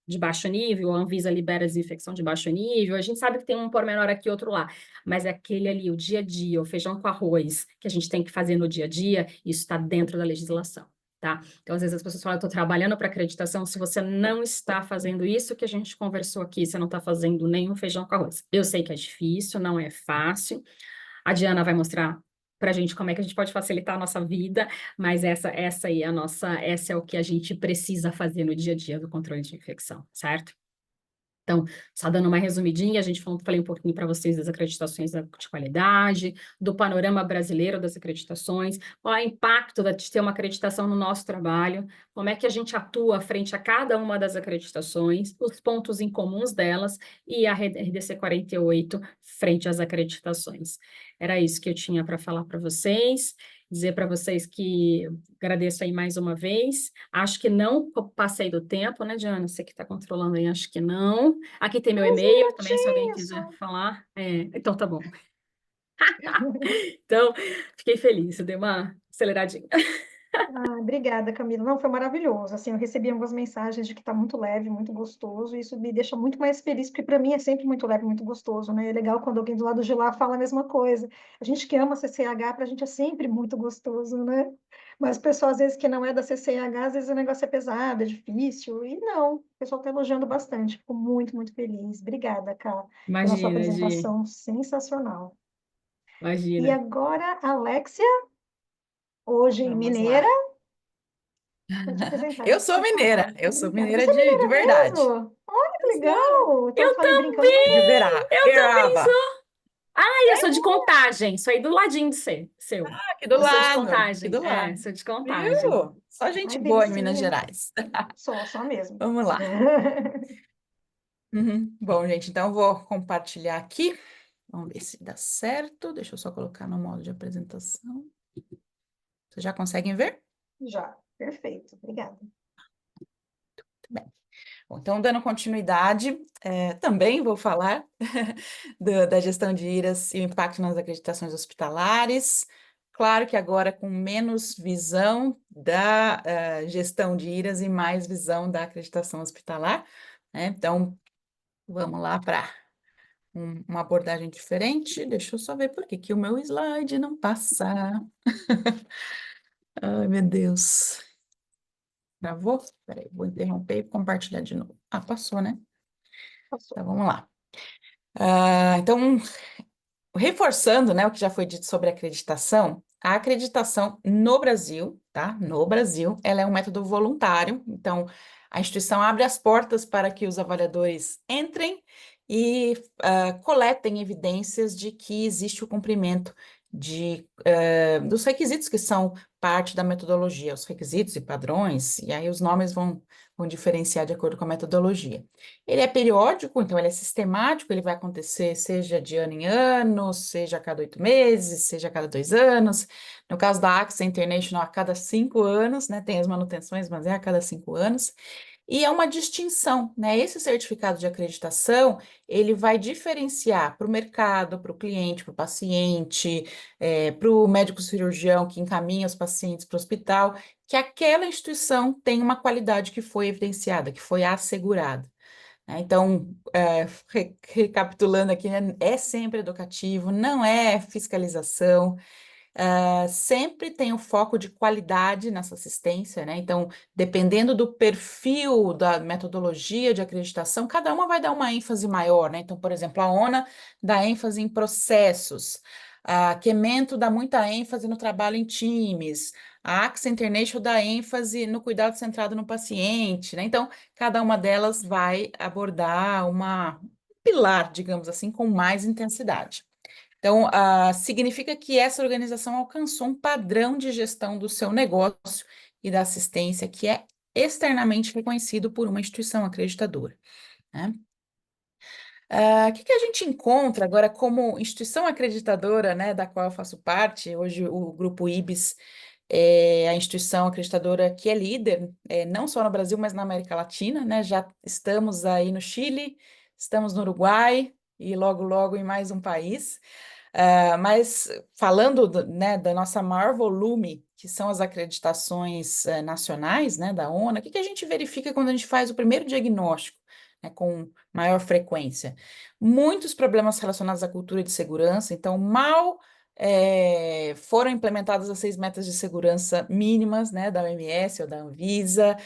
de baixo nível, a Anvisa libera desinfecção de baixo nível, a gente sabe que tem um pormenor aqui, outro lá, mas é aquele ali, o dia a dia, o feijão com arroz, que a gente tem que fazer no dia a dia, isso está dentro da legislação. Tá? Então, às vezes as pessoas falam, eu estou trabalhando para acreditação, se você não está fazendo isso que a gente conversou aqui, você não está fazendo nenhum feijão com arroz. Eu sei que é difícil, não é fácil. A Diana vai mostrar para a gente como é que a gente pode facilitar a nossa vida, mas essa aí é a nossa, essa é o que a gente precisa fazer no dia a dia do controle de infecção, certo? Então, só dando uma resumidinha, falei um pouquinho para vocês das acreditações de qualidade, do panorama brasileiro das acreditações, qual é o impacto de ter uma acreditação no nosso trabalho, como é que a gente atua frente a cada uma das acreditações, os pontos em comuns delas e a RDC 48 frente às acreditações. Era isso que eu tinha para falar para vocês. Dizer para vocês que agradeço aí mais uma vez. Acho que não passei do tempo, né, Diana? Você que está controlando aí, acho que não. Aqui tem meu Uns e-mail também, se alguém minutinhos quiser só. falar. Então tá bom. Então, fiquei feliz, eu dei uma aceleradinha. Obrigada, Camila. Não, foi maravilhoso. Assim, eu recebi algumas mensagens de que está muito leve, muito gostoso, e isso me deixa muito mais feliz, porque para mim é sempre muito leve, muito gostoso, né? É legal quando alguém do lado de lá fala a mesma coisa. A gente que ama CCH, para a gente é sempre muito gostoso, né? Mas o pessoal, às vezes, que não é da CCH, às vezes o negócio é pesado, é difícil, e não, o pessoal está elogiando bastante. Fico muito, muito feliz. Obrigada, Cá, pela sua Imagina, Gi, apresentação sensacional. E imagina. agora, Alexia, hoje Vamos mineira. lá. Vou te apresentar, Eu sou por favor. mineira, eu sou Obrigada. mineira Você é de mineira verdade. mesmo? Olha que Eu sou legal. Então eu Eu falei brincando, de também, eu também Beraba, sou. Eu sou de Contagem, sou aí do ladinho de seu. Eu sou de aqui Contagem, do lado. sou de Contagem. Viu? Só gente ai, boa em Minas delicinha. Gerais. Só mesmo. Vamos lá. Bom, gente, então eu vou compartilhar aqui. Vamos ver se dá certo. Deixa eu só colocar no modo de apresentação. Vocês já conseguem ver? Já, perfeito. Obrigada. Bem. Bom, então, dando continuidade, também vou falar da gestão de IRAS e o impacto nas acreditações hospitalares. Claro que agora com menos visão da gestão de IRAS e mais visão da acreditação hospitalar, né? Então, vamos lá para uma abordagem diferente. Deixa eu só ver por que que o meu slide não passa. Ai, meu Deus. Travou? Peraí, vou interromper e compartilhar de novo. Passou, né? Passou. Então, vamos lá. Então, reforçando, né, o que já foi dito sobre acreditação, a acreditação no Brasil, tá? No Brasil, ela é um método voluntário, então a instituição abre as portas para que os avaliadores entrem e coletem evidências de que existe o cumprimento dos requisitos que são parte da metodologia, os requisitos e padrões, e aí os nomes vão diferenciar de acordo com a metodologia. Ele é periódico, então ele é sistemático, ele vai acontecer seja de ano em ano, seja a cada 8 meses, seja a cada 2 anos. No caso da AXA International, a cada 5 anos, né? Tem as manutenções, mas é a cada 5 anos. E é uma distinção, né? Esse certificado de acreditação, ele vai diferenciar para o mercado, para o cliente, para o paciente, para o médico cirurgião que encaminha os pacientes para o hospital, que aquela instituição tem uma qualidade que foi evidenciada, que foi assegurada, né? Então, recapitulando aqui, né, é sempre educativo, não é fiscalização, sempre tem o foco de qualidade nessa assistência, né? Então, dependendo do perfil da metodologia de acreditação, cada uma vai dar uma ênfase maior, né? Então, por exemplo, a ONA dá ênfase em processos, a Chemento dá muita ênfase no trabalho em times, a AXA International dá ênfase no cuidado centrado no paciente, né? Então, cada uma delas vai abordar um pilar, digamos assim, com mais intensidade. Então, significa que essa organização alcançou um padrão de gestão do seu negócio e da assistência que é externamente reconhecido por uma instituição acreditadora, né? O que a gente encontra agora como instituição acreditadora, né, da qual eu faço parte? Hoje o Grupo IBS é a instituição acreditadora que é líder, não só no Brasil, mas na América Latina, né? Já estamos aí no Chile, estamos no Uruguai e logo, logo em mais um país. Mas falando né, da nossa maior volume, que são as acreditações nacionais, né, da ONU, o que a gente verifica quando a gente faz o primeiro diagnóstico, né, com maior frequência? Muitos problemas relacionados à cultura de segurança, então mal foram implementadas as 6 metas de segurança mínimas, né, da OMS ou da Anvisa,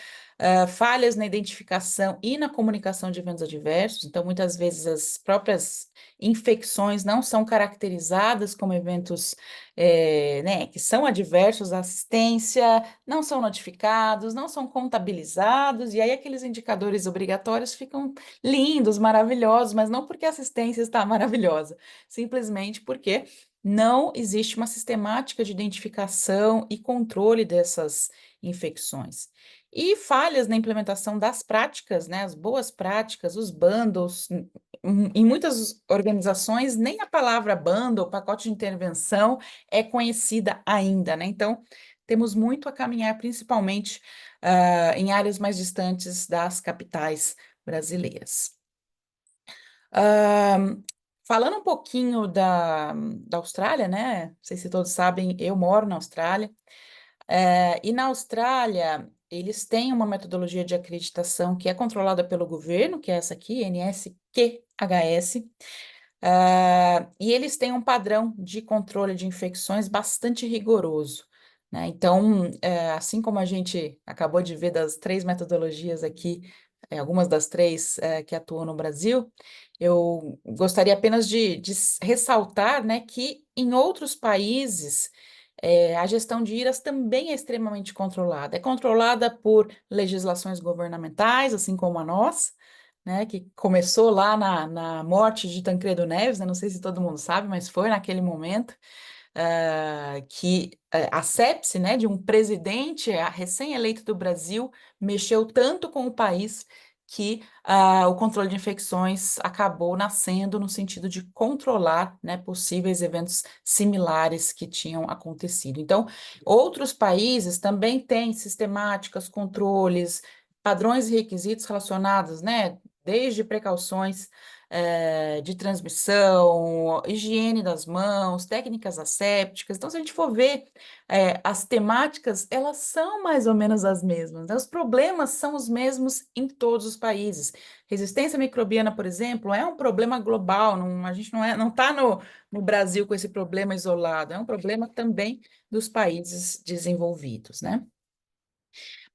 falhas na identificação e na comunicação de eventos adversos, então muitas vezes as próprias infecções não são caracterizadas como eventos né, que são adversos à assistência, não são notificados, não são contabilizados, e aí aqueles indicadores obrigatórios ficam lindos, maravilhosos, mas não porque a assistência está maravilhosa, simplesmente porque não existe uma sistemática de identificação e controle dessas infecções. E falhas na implementação das práticas, né, as boas práticas, os bundles. Em muitas organizações, nem a palavra bundle, pacote de intervenção, é conhecida ainda, né? Então, temos muito a caminhar, principalmente em áreas mais distantes das capitais brasileiras. Falando um pouquinho da Austrália, né? Não sei se todos sabem, eu moro na Austrália. E na Austrália, eles têm uma metodologia de acreditação que é controlada pelo governo, que é essa aqui, NSQHS, e eles têm um padrão de controle de infecções bastante rigoroso, né? Então, assim como a gente acabou de ver das 3 metodologias aqui, algumas das 3 que atuam no Brasil, eu gostaria apenas de ressaltar, né, que em outros países a gestão de IRAS também é extremamente controlada. É controlada por legislações governamentais, assim como a nossa, né, que começou lá na morte de Tancredo Neves, né, não sei se todo mundo sabe, mas foi naquele momento que a sepse, né, de um presidente recém-eleito do Brasil mexeu tanto com o país que o controle de infecções acabou nascendo no sentido de controlar, né, possíveis eventos similares que tinham acontecido. Então, outros países também têm sistemáticas, controles, padrões e requisitos relacionados, né, desde precauções de transmissão, higiene das mãos, técnicas assépticas. Então, se a gente for ver as temáticas, elas são mais ou menos as mesmas, né? Os problemas são os mesmos em todos os países. Resistência microbiana, por exemplo, é um problema global, a gente não está no Brasil com esse problema isolado, é um problema também dos países desenvolvidos, né?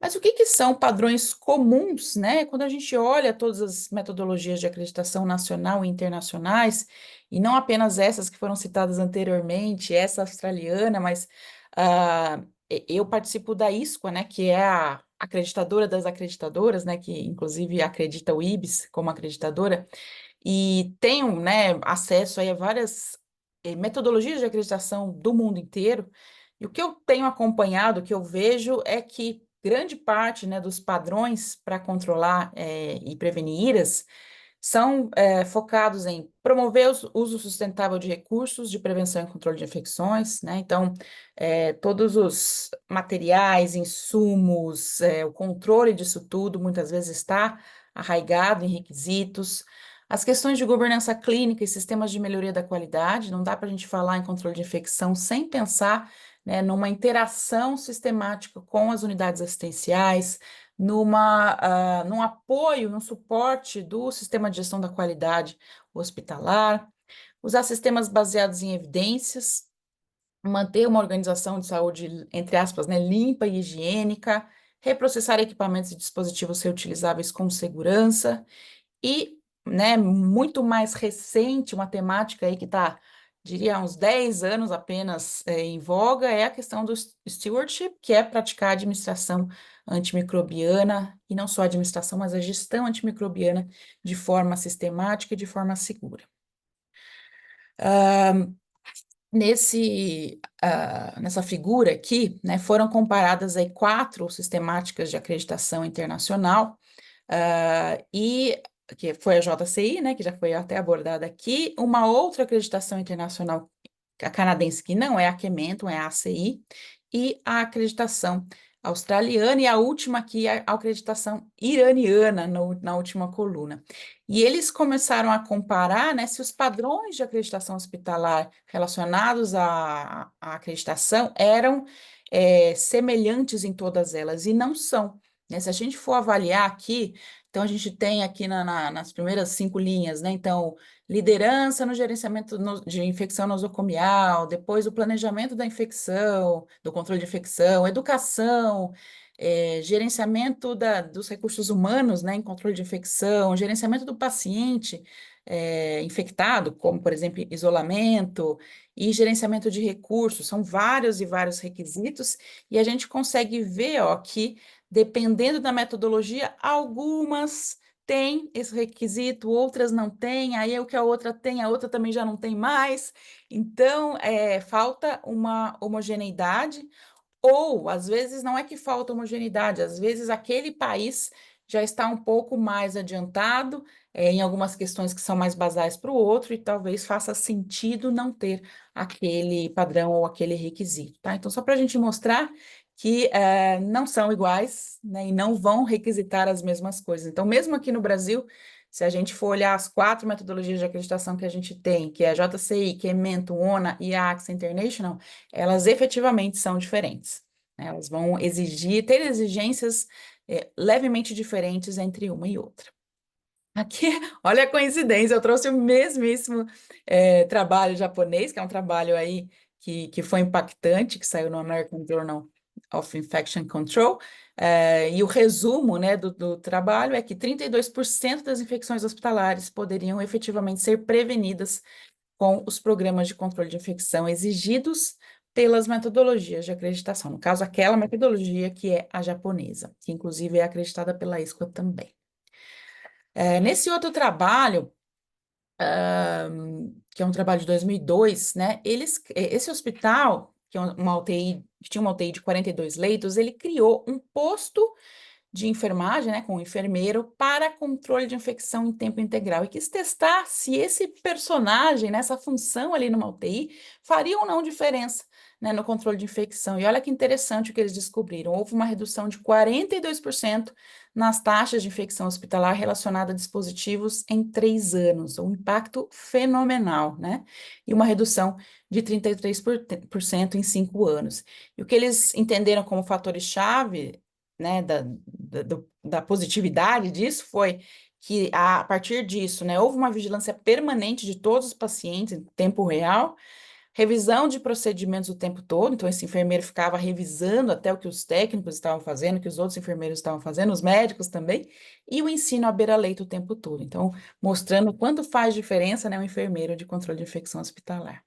Mas o que são padrões comuns, né? Quando a gente olha todas as metodologias de acreditação nacional e internacionais, e não apenas essas que foram citadas anteriormente, essa australiana, mas eu participo da ISQA, né? Que é a acreditadora das acreditadoras, né? Que inclusive acredita o IBS como acreditadora, e tenho, né, acesso aí a várias metodologias de acreditação do mundo inteiro, e o que eu tenho acompanhado, o que eu vejo é que grande parte, né, dos padrões para controlar e prevenir IRAs são focados em promover o uso sustentável de recursos de prevenção e controle de infecções, né? Então, todos os materiais, insumos, o controle disso tudo muitas vezes está arraigado em requisitos. As questões de governança clínica e sistemas de melhoria da qualidade, não dá para a gente falar em controle de infecção sem pensar, né, numa interação sistemática com as unidades assistenciais, num apoio, num suporte do sistema de gestão da qualidade hospitalar, usar sistemas baseados em evidências, manter uma organização de saúde, entre aspas, né, limpa e higiênica, reprocessar equipamentos e dispositivos reutilizáveis com segurança e, né, muito mais recente, uma temática aí que está, diria, há uns 10 anos apenas em voga, é a questão do stewardship, que é praticar a administração antimicrobiana, e não só a administração, mas a gestão antimicrobiana de forma sistemática e de forma segura. Nessa figura aqui, né, foram comparadas aí 4 sistemáticas de acreditação internacional, e que foi a JCI, né, que já foi até abordada aqui, uma outra acreditação internacional canadense que não é a Kementum, é a ACI, e a acreditação australiana, e a última aqui, a acreditação iraniana, na última coluna. E eles começaram a comparar, né, se os padrões de acreditação hospitalar relacionados à acreditação eram semelhantes em todas elas, e não são, né? Se a gente for avaliar aqui, então a gente tem aqui nas primeiras 5 linhas, né? Então, liderança no gerenciamento de infecção nosocomial, depois o planejamento da infecção, do controle de infecção, educação, gerenciamento dos recursos humanos, né, em controle de infecção, gerenciamento do paciente infectado, como, por exemplo, isolamento e gerenciamento de recursos, são vários e vários requisitos, e a gente consegue ver, ó, que, dependendo da metodologia, algumas têm esse requisito, outras não têm, aí o que a outra tem, a outra também já não tem mais, então falta uma homogeneidade, ou, às vezes, não é que falta homogeneidade, às vezes aquele país já está um pouco mais adiantado em algumas questões que são mais basais para o outro, e talvez faça sentido não ter aquele padrão ou aquele requisito, tá? Então, só para a gente mostrar que não são iguais, né, e não vão requisitar as mesmas coisas. Então, mesmo aqui no Brasil, se a gente for olhar as 4 metodologias de acreditação que a gente tem, que é a JCI, Kementum, ONA e a AXA International, elas efetivamente são diferentes, né? Elas vão ter exigências levemente diferentes entre uma e outra. Aqui, olha a coincidência, eu trouxe o mesmíssimo trabalho japonês, que é um trabalho aí que foi impactante, que saiu no American Journal of Infection Control, e o resumo, né, do trabalho é que 32% das infecções hospitalares poderiam efetivamente ser prevenidas com os programas de controle de infecção exigidos pelas metodologias de acreditação. No caso, aquela metodologia que é a japonesa, que inclusive é acreditada pela ISCO também. Nesse outro trabalho, que é um trabalho de 2002, né, esse hospital, que é uma UTI, que tinha uma UTI de 42 leitos, ele criou um posto de enfermagem, né, com o enfermeiro, para controle de infecção em tempo integral, e quis testar se esse personagem, né, essa função ali numa UTI, faria ou não diferença, né, no controle de infecção. E olha que interessante o que eles descobriram. Houve uma redução de 42% nas taxas de infecção hospitalar relacionada a dispositivos em 3 anos, um impacto fenomenal, né? E uma redução de 33% em 5 anos. E o que eles entenderam como fatores-chave, né, da positividade disso foi que, a partir disso, né, houve uma vigilância permanente de todos os pacientes em tempo real, revisão de procedimentos o tempo todo, então esse enfermeiro ficava revisando até o que os técnicos estavam fazendo, o que os outros enfermeiros estavam fazendo, os médicos também, e o ensino à beira-leito o tempo todo. Então, mostrando o quanto faz diferença, né, um enfermeiro de controle de infecção hospitalar.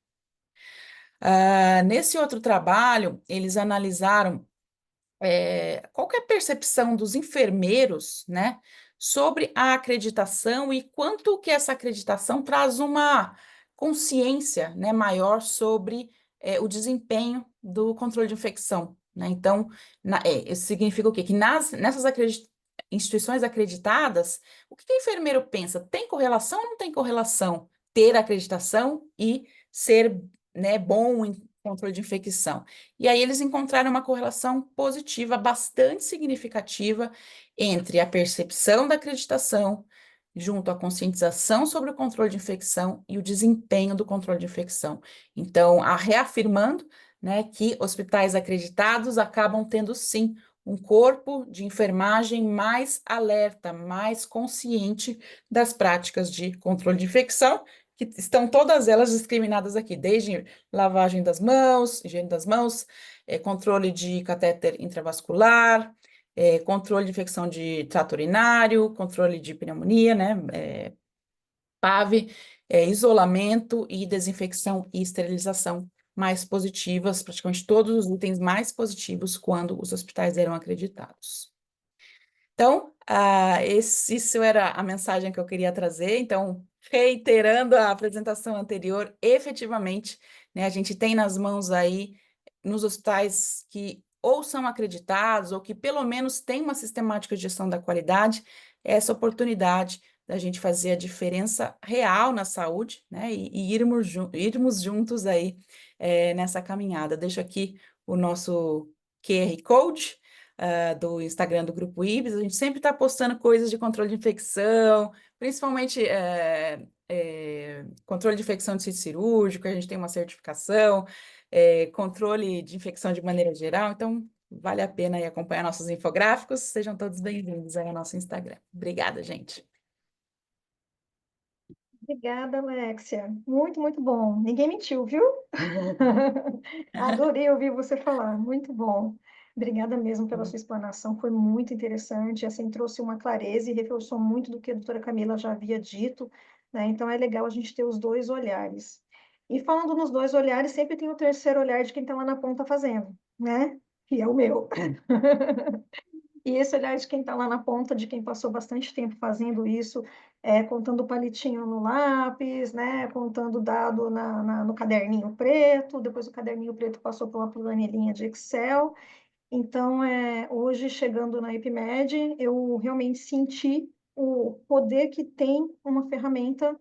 Nesse outro trabalho, eles analisaram qual que é a percepção dos enfermeiros, né, sobre a acreditação e quanto que essa acreditação traz uma consciência, né, maior sobre o desempenho do controle de infecção, né? Então, isso significa o quê? Que nessas instituições acreditadas, o que o enfermeiro pensa? Tem correlação ou não tem correlação? Ter acreditação e ser, né, bom em controle de infecção. E aí eles encontraram uma correlação positiva bastante significativa entre a percepção da acreditação junto à conscientização sobre o controle de infecção e o desempenho do controle de infecção. Então, reafirmando, né, que hospitais acreditados acabam tendo, sim, um corpo de enfermagem mais alerta, mais consciente das práticas de controle de infecção, que estão todas elas discriminadas aqui, desde lavagem das mãos, higiene das mãos, controle de catéter intravascular, controle de infecção de trato urinário, controle de pneumonia, né, PAV, isolamento e desinfecção e esterilização mais positivas, praticamente todos os itens mais positivos quando os hospitais eram acreditados. Então, isso era a mensagem que eu queria trazer. Então, reiterando a apresentação anterior, efetivamente, né, a gente tem nas mãos aí, nos hospitais que ou são acreditados, ou que pelo menos têm uma sistemática de gestão da qualidade, essa oportunidade da gente fazer a diferença real na saúde, né, e irmos juntos aí nessa caminhada. Deixo aqui o nosso QR Code, do Instagram do Grupo IBS, a gente sempre está postando coisas de controle de infecção, principalmente controle de infecção de sítio cirúrgico, a gente tem uma certificação, controle de infecção de maneira geral, então vale a pena aí acompanhar nossos infográficos, sejam todos bem-vindos aí ao nosso Instagram. Obrigada, gente. Obrigada, Alexia. Muito, muito bom. Ninguém mentiu, viu? Adorei ouvir você falar. Muito bom. Obrigada mesmo pela sua explanação. Foi muito interessante. Assim, trouxe uma clareza e reforçou muito do que a doutora Camila já havia dito, né? Então, é legal a gente ter os dois olhares. E falando nos dois olhares, sempre tem o terceiro olhar de quem está lá na ponta fazendo, né? Que é o meu. E esse olhar de quem está lá na ponta, de quem passou bastante tempo fazendo isso, contando palitinho no lápis, né, contando dado no caderninho preto, depois o caderninho preto passou por uma planilhinha de Excel. Então, hoje, chegando na EPIMED, eu realmente senti o poder que tem uma ferramenta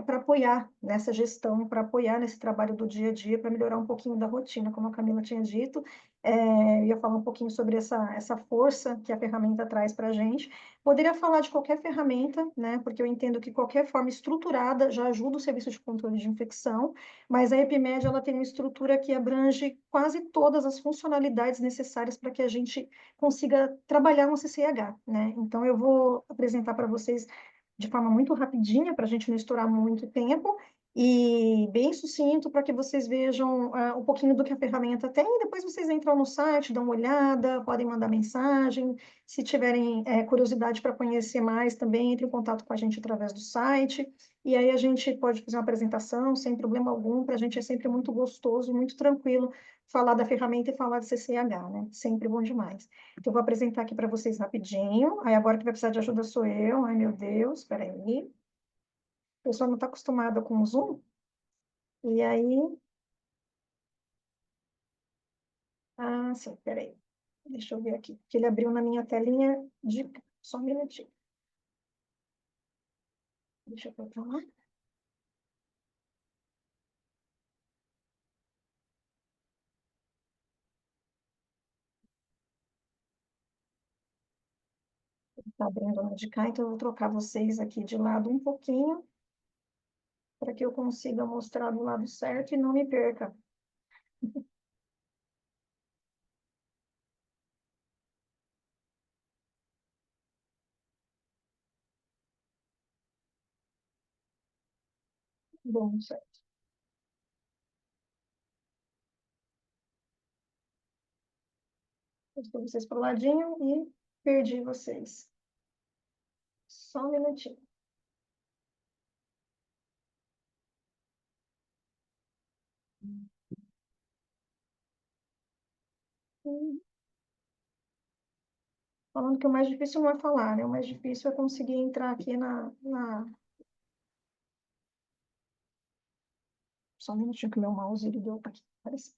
para apoiar nessa gestão, para apoiar nesse trabalho do dia a dia, para melhorar um pouquinho da rotina, como a Camila tinha dito. Eu ia falar um pouquinho sobre essa força que a ferramenta traz para a gente. Poderia falar de qualquer ferramenta, né, porque eu entendo que qualquer forma estruturada já ajuda o serviço de controle de infecção, mas a EPIMED ela tem uma estrutura que abrange quase todas as funcionalidades necessárias para que a gente consiga trabalhar no CCH, né? Então, eu vou apresentar para vocês de forma muito rapidinha, para a gente não estourar muito tempo, e bem sucinto, para que vocês vejam um pouquinho do que a ferramenta tem, e depois vocês entram no site, dão uma olhada, podem mandar mensagem, se tiverem curiosidade para conhecer mais, também entre em contato com a gente através do site, e aí a gente pode fazer uma apresentação sem problema algum, para a gente é sempre muito gostoso e muito tranquilo falar da ferramenta e falar de CCH, né? Sempre bom demais. Então, eu vou apresentar aqui para vocês rapidinho. Aí agora que vai precisar de ajuda sou eu. Ai, meu Deus, espera aí. A pessoa não está acostumada com o Zoom. E aí... Ah, sim, espera aí. Deixa eu ver aqui. Que ele abriu na minha telinha de... Só um minutinho. Deixa eu botar lá. Está abrindo lá de cá, então eu vou trocar vocês aqui de lado um pouquinho, para que eu consiga mostrar do lado certo e não me perca. Bom, certo. Estou vocês para o ladinho e perdi vocês. Só um minutinho. Falando que o mais difícil não é falar, né? O mais difícil é conseguir entrar aqui na Só um minutinho que o meu mouse ele deu aqui. Apareceu.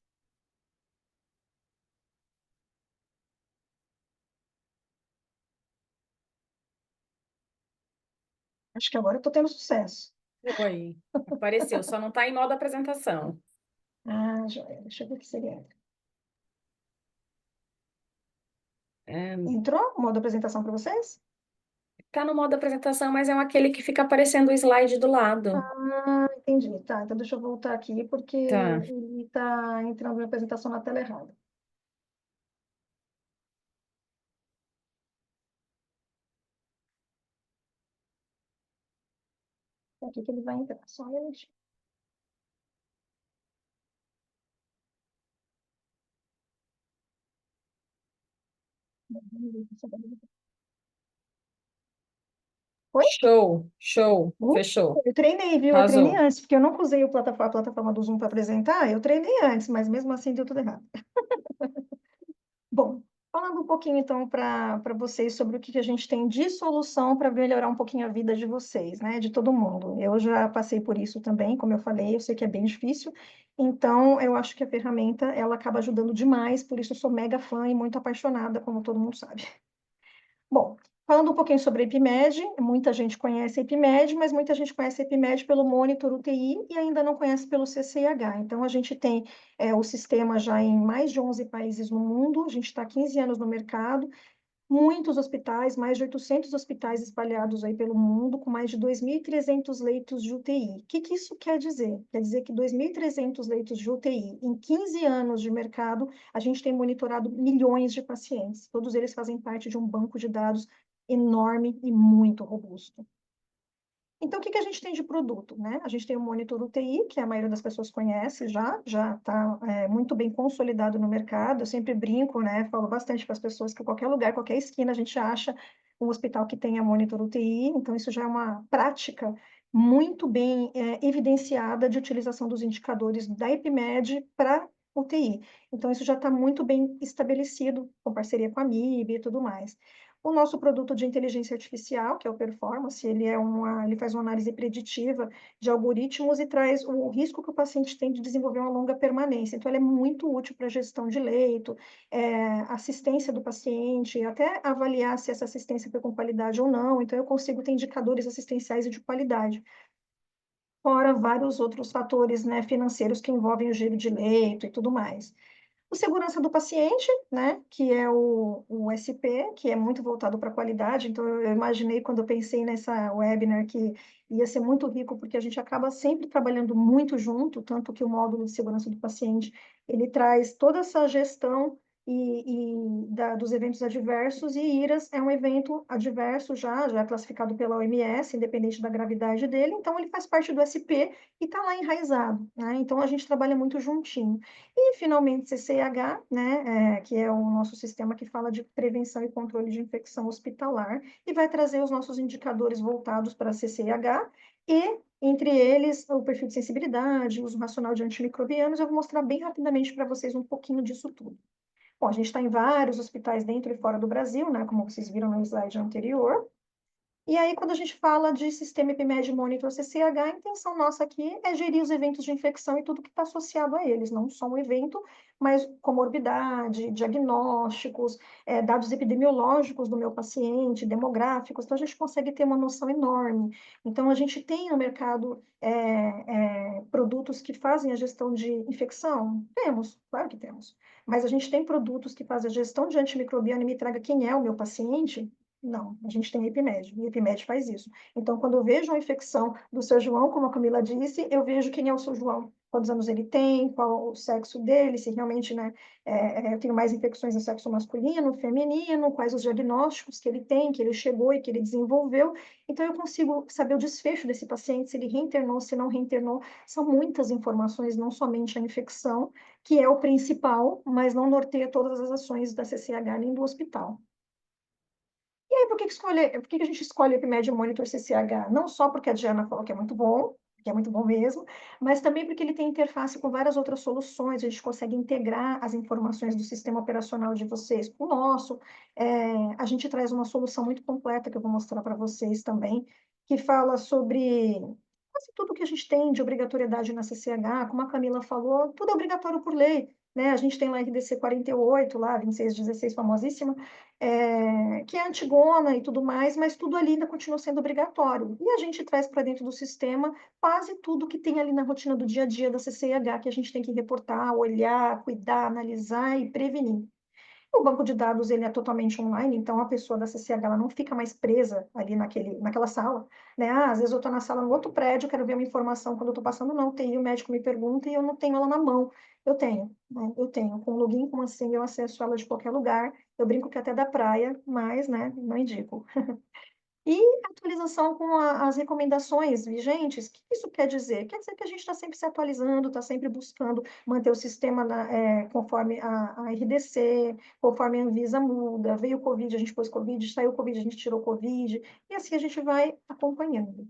Acho que agora eu estou tendo sucesso. Oi, apareceu, só não está em modo apresentação. Ah, joia. Deixa eu ver o que seria. É, Entrou o modo apresentação para vocês? tá no modo apresentação, mas é aquele que fica aparecendo o slide do lado. Ah, entendi. Tá, então deixa eu voltar aqui, porque Tá. ele está entrando na apresentação na tela errada. É aqui que ele vai entrar. Só um minutinho. Oi? Show, show, Uh, fechou. Eu treinei, viu? Eu treinei Arrasou. antes, porque eu nunca usei a plataforma do Zoom para apresentar. Eu treinei antes, mas mesmo assim deu tudo errado. Bom, falando um pouquinho então para vocês sobre o que a gente tem de solução para melhorar um pouquinho a vida de vocês, né? De todo mundo. Eu já passei por isso também, como eu falei, eu sei que é bem difícil. Então, eu acho que a ferramenta ela acaba ajudando demais, por isso eu sou mega fã e muito apaixonada, como todo mundo sabe. Bom, falando um pouquinho sobre a EpiMed, muita gente conhece a EpiMed, mas muita gente conhece a EpiMed pelo Monitor UTI e ainda não conhece pelo CCIH. Então, a gente tem o sistema já em mais de 11 países no mundo, a gente está há 15 anos no mercado, muitos hospitais, mais de 800 hospitais espalhados aí pelo mundo, com mais de 2.300 leitos de UTI. O que que isso quer dizer? Quer dizer que 2.300 leitos de UTI, em 15 anos de mercado, a gente tem monitorado milhões de pacientes. Todos eles fazem parte de um banco de dados enorme e muito robusto. Então, o que que a gente tem de produto, né? A gente tem o Monitor UTI, que a maioria das pessoas conhece já está muito bem consolidado no mercado. Eu sempre brinco, né? Falo bastante para as pessoas que qualquer lugar, qualquer esquina, a gente acha um hospital que tenha Monitor UTI. Então, isso já é uma prática muito bem evidenciada de utilização dos indicadores da EpiMed para UTI. Então, isso já está muito bem estabelecido, com parceria com a MIB e tudo mais. O nosso produto de inteligência artificial, que é o Performance, ele faz uma análise preditiva de algoritmos e traz o risco que o paciente tem de desenvolver uma longa permanência. Então, ele é muito útil para gestão de leito, assistência do paciente, até avaliar se essa assistência foi com qualidade ou não. Então, eu consigo ter indicadores assistenciais e de qualidade. Fora vários outros fatores, né, financeiros que envolvem o giro de leito e tudo mais. O segurança do paciente, né, que é o SP, que é muito voltado para a qualidade. Então, eu imaginei quando eu pensei nessa webinar que ia ser muito rico, porque a gente acaba sempre trabalhando muito junto, tanto que o módulo de segurança do paciente, ele traz toda essa gestão dos eventos adversos, e IRAS é um evento adverso já é classificado pela OMS, independente da gravidade dele, então ele faz parte do SP e está lá enraizado, né? Então, a gente trabalha muito juntinho. E, finalmente, CCH, né, que é o nosso sistema que fala de prevenção e controle de infecção hospitalar, e vai trazer os nossos indicadores voltados para CCH, e, entre eles, o perfil de sensibilidade, uso racional de antimicrobianos. Eu vou mostrar bem rapidamente para vocês um pouquinho disso tudo. Bom, a gente está em vários hospitais dentro e fora do Brasil, né, como vocês viram no slide anterior. E aí, quando a gente fala de sistema EpiMed Monitor CCH, a intenção nossa aqui é gerir os eventos de infecção e tudo que está associado a eles, não só um evento, mas comorbidade, diagnósticos, dados epidemiológicos do meu paciente, demográficos. Então, a gente consegue ter uma noção enorme. Então, a gente tem no mercado produtos que fazem a gestão de infecção? Temos, claro que temos. Mas a gente tem produtos que fazem a gestão de antimicrobiano e me traga quem é o meu paciente? Não, a gente tem EpiMed, e EpiMed faz isso. Então, quando eu vejo uma infecção do seu João, como a Camila disse, eu vejo quem é o seu João, quantos anos ele tem, qual o sexo dele, se realmente, né, eu tenho mais infecções no sexo masculino, feminino, quais os diagnósticos que ele tem, que ele chegou e que ele desenvolveu. Então, eu consigo saber o desfecho desse paciente, se ele reinternou, se não reinternou. São muitas informações, não somente a infecção, que é o principal, mas não norteia todas as ações da CCH nem do hospital. E aí, por que que a gente escolhe o EpiMed Monitor CCH? Não só porque a Diana falou que é muito bom, que é muito bom mesmo, mas também porque ele tem interface com várias outras soluções, a gente consegue integrar as informações do sistema operacional de vocês com o nosso. A gente traz uma solução muito completa, que eu vou mostrar para vocês também, que fala sobre quase tudo que a gente tem de obrigatoriedade na CCH, como a Camila falou, tudo é obrigatório por lei, né? A gente tem lá a RDC 48, lá, 2616, famosíssima, que é antigona e tudo mais, mas tudo ali ainda continua sendo obrigatório. E a gente traz para dentro do sistema quase tudo que tem ali na rotina do dia a dia da CCH, que a gente tem que reportar, olhar, cuidar, analisar e prevenir. O banco de dados ele é totalmente online, então a pessoa da CCH ela não fica mais presa ali naquela sala, né? Ah, às vezes eu estou na sala no outro prédio, quero ver uma informação quando eu estou passando na UTI, o médico me pergunta e eu não tenho ela na mão. Eu tenho, né? Eu tenho. Com login, com uma senha, eu acesso ela de qualquer lugar. Eu brinco que até da praia, mas, né, não indico. E atualização com as recomendações vigentes, o que isso quer dizer? Quer dizer que a gente está sempre se atualizando, está sempre buscando manter o sistema conforme a RDC, conforme a Anvisa muda, veio o Covid, a gente pôs Covid, saiu o Covid, a gente tirou Covid, e assim a gente vai acompanhando.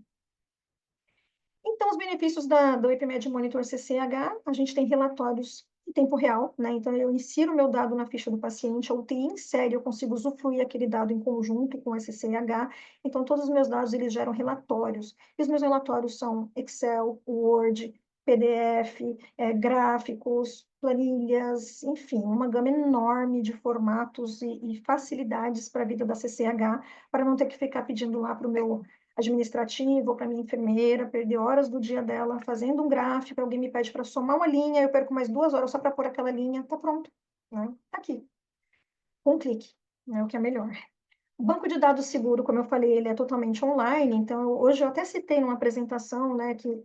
Então, os benefícios do EPMED Monitor CCH, a gente tem relatórios em tempo real, né? Então, eu insiro o meu dado na ficha do paciente, a UTI insere, eu consigo usufruir aquele dado em conjunto com o SCH. Então, todos os meus dados, eles geram relatórios. E os meus relatórios são Excel, Word, PDF, gráficos, planilhas, enfim, uma gama enorme de formatos e facilidades para a vida da CCH, para não ter que ficar pedindo lá para o meu administrativo, ou para minha enfermeira, perder horas do dia dela fazendo um gráfico, alguém me pede para somar uma linha, eu perco mais 2 horas só para pôr aquela linha, tá pronto, né? Tá aqui, com um clique, né? O que é melhor. O banco de dados seguro, como eu falei, ele é totalmente online, então hoje eu até citei numa apresentação, né, que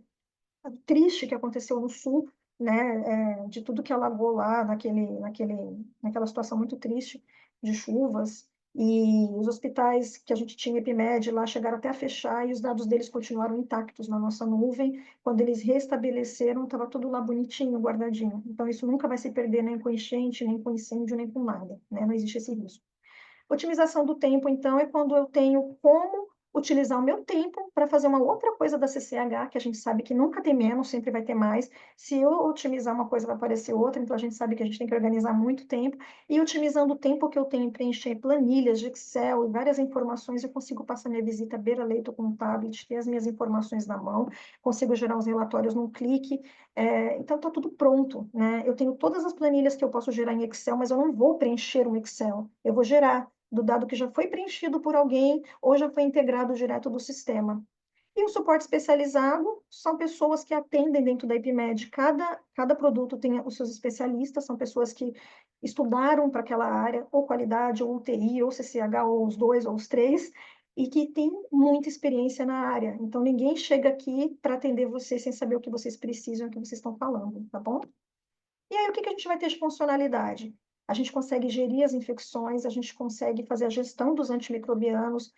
triste que aconteceu no sul, né, de tudo que alagou lá naquela situação muito triste de chuvas, e os hospitais que a gente tinha EpiMed lá chegaram até a fechar e os dados deles continuaram intactos na nossa nuvem. Quando eles restabeleceram, estava tudo lá bonitinho, guardadinho. Então, isso nunca vai se perder nem com enchente, nem com incêndio, nem com nada, né? Não existe esse risco. Otimização do tempo, então, é quando eu tenho como utilizar o meu tempo para fazer uma outra coisa da CCH, que a gente sabe que nunca tem menos, sempre vai ter mais. Se eu otimizar uma coisa, vai aparecer outra, então a gente sabe que a gente tem que organizar muito tempo. E otimizando o tempo que eu tenho em preencher planilhas de Excel e várias informações, eu consigo passar minha visita beira-leito com um tablet, ter as minhas informações na mão, consigo gerar os relatórios num clique. Então, está tudo pronto, né? Eu tenho todas as planilhas que eu posso gerar em Excel, mas eu não vou preencher um Excel, eu vou gerar do dado que já foi preenchido por alguém ou já foi integrado direto do sistema. E o suporte especializado são pessoas que atendem dentro da IPMED. Cada produto tem os seus especialistas, são pessoas que estudaram para aquela área, ou qualidade, ou UTI, ou CCH, ou os dois, ou os três, e que têm muita experiência na área. Então, ninguém chega aqui para atender vocês sem saber o que vocês precisam, o que vocês estão falando, tá bom? E aí, o que a gente vai ter de funcionalidade? A gente consegue gerir as infecções, a gente consegue fazer a gestão dos antimicrobianos,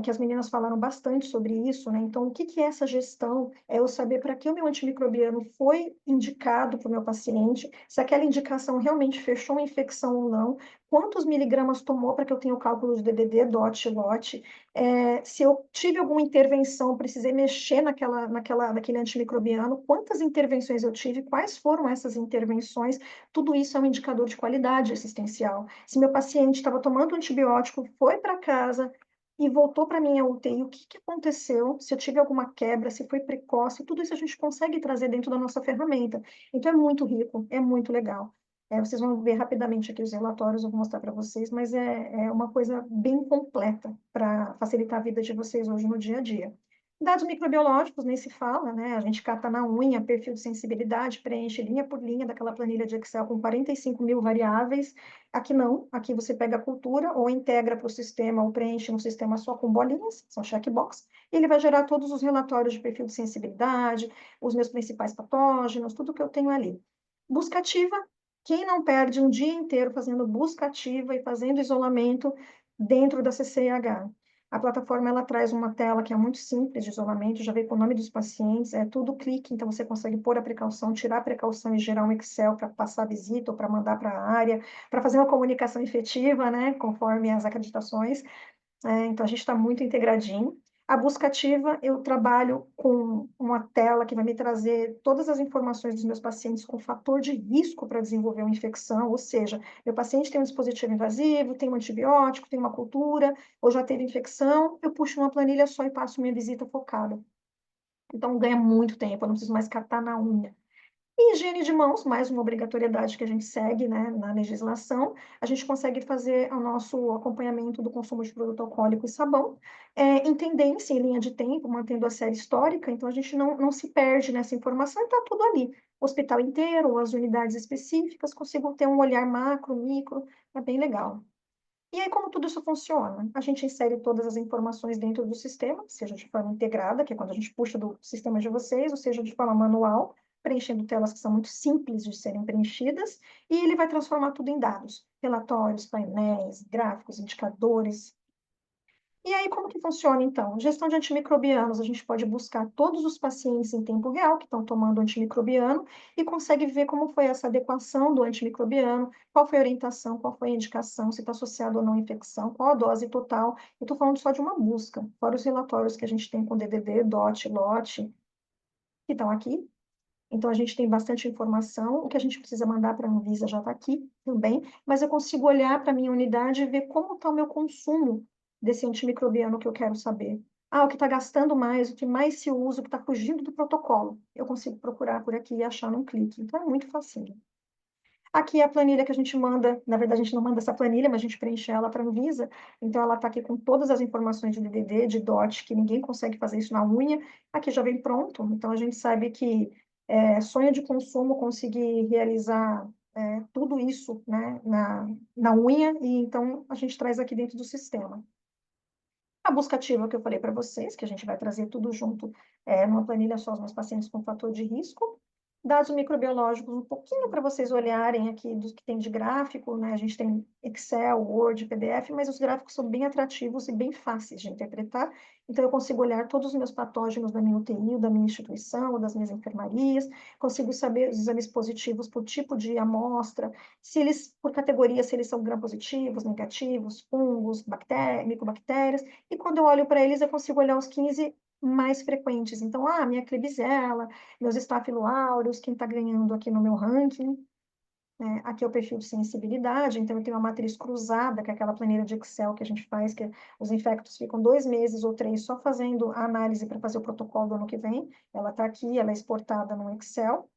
que as meninas falaram bastante sobre isso, né? Então, o que que é essa gestão? É eu saber para que o meu antimicrobiano foi indicado para o meu paciente, se aquela indicação realmente fechou uma infecção ou não, quantos miligramas tomou para que eu tenha o cálculo de DDD, DOT, LOT, se eu tive alguma intervenção, precisei mexer naquele antimicrobiano, quantas intervenções eu tive, quais foram essas intervenções, tudo isso é um indicador de qualidade assistencial. Se meu paciente estava tomando antibiótico, foi para casa e voltou para minha UTI, o que que aconteceu, se eu tive alguma quebra, se foi precoce, tudo isso a gente consegue trazer dentro da nossa ferramenta. Então é muito rico, é muito legal. Vocês vão ver rapidamente aqui os relatórios, eu vou mostrar para vocês, mas é uma coisa bem completa para facilitar a vida de vocês hoje no dia a dia. Dados microbiológicos, nem se fala, né? A gente cata na unha, perfil de sensibilidade, preenche linha por linha daquela planilha de Excel com 45 mil variáveis. Aqui não, aqui você pega a cultura ou integra para o sistema ou preenche no sistema só com bolinhas, são checkbox, e ele vai gerar todos os relatórios de perfil de sensibilidade, os meus principais patógenos, tudo que eu tenho ali. Busca ativa, quem não perde um dia inteiro fazendo busca ativa e fazendo isolamento dentro da CCIH? A plataforma ela traz uma tela que é muito simples de isolamento, já vem com o nome dos pacientes, é tudo clique, então você consegue pôr a precaução, tirar a precaução e gerar um Excel para passar a visita ou para mandar para a área, para fazer uma comunicação efetiva, né, conforme as acreditações. Então, a gente está muito integradinho. A busca ativa, eu trabalho com uma tela que vai me trazer todas as informações dos meus pacientes com fator de risco para desenvolver uma infecção, ou seja, meu paciente tem um dispositivo invasivo, tem um antibiótico, tem uma cultura, ou já teve infecção, eu puxo uma planilha só e passo minha visita focada. Então, ganha muito tempo, eu não preciso mais catar na unha. E higiene de mãos, mais uma obrigatoriedade que a gente segue, né, na legislação, a gente consegue fazer o nosso acompanhamento do consumo de produto alcoólico e sabão, em tendência, em linha de tempo, mantendo a série histórica, então a gente não se perde nessa informação e está tudo ali. O hospital inteiro, as unidades específicas, consigo ter um olhar macro, micro, é bem legal. E aí, como tudo isso funciona? A gente insere todas as informações dentro do sistema, seja de forma integrada, que é quando a gente puxa do sistema de vocês, ou seja de forma manual, preenchendo telas que são muito simples de serem preenchidas, e ele vai transformar tudo em dados, relatórios, painéis, gráficos, indicadores. E aí, como que funciona, então? Gestão de antimicrobianos, a gente pode buscar todos os pacientes em tempo real que estão tomando antimicrobiano e consegue ver como foi essa adequação do antimicrobiano, qual foi a orientação, qual foi a indicação, se está associado ou não à infecção, qual a dose total. Eu estou falando só de uma busca, fora os relatórios que a gente tem com DDD, DOT, LOT, que estão aqui. Então, a gente tem bastante informação, o que a gente precisa mandar para a Anvisa já está aqui também, mas eu consigo olhar para a minha unidade e ver como está o meu consumo desse antimicrobiano que eu quero saber. Ah, o que está gastando mais, o que mais se usa, o que está fugindo do protocolo. Eu consigo procurar por aqui e achar num clique. Então, é muito facinho. Aqui é a planilha que a gente manda, na verdade a gente não manda essa planilha, mas a gente preenche ela para a Anvisa, então ela está aqui com todas as informações de DDD, de DOT, que ninguém consegue fazer isso na unha, aqui já vem pronto, então a gente sabe que sonho de consumo conseguir realizar tudo isso, né, na unha, e então a gente traz aqui dentro do sistema. A busca ativa que eu falei para vocês, que a gente vai trazer tudo junto numa planilha só os meus pacientes com fator de risco. Dados microbiológicos, um pouquinho para vocês olharem aqui dos que tem de gráfico, né? A gente tem Excel, Word, PDF, mas os gráficos são bem atrativos e bem fáceis de interpretar. Então, eu consigo olhar todos os meus patógenos da minha UTI, da minha instituição, das minhas enfermarias, consigo saber os exames positivos por tipo de amostra, se eles, por categoria, se eles são gram-positivos, negativos, fungos, micobactérias, e quando eu olho para eles, eu consigo olhar os 15 mais frequentes. Então, minha Klebsiella, meus Staphylo aureus, quem está ganhando aqui no meu ranking. Né? Aqui é o perfil de sensibilidade, então eu tenho uma matriz cruzada, que é aquela planilha de Excel que a gente faz, que os infectos ficam 2 meses ou 3 só fazendo a análise para fazer o protocolo do ano que vem. Ela está aqui, ela é exportada no Excel.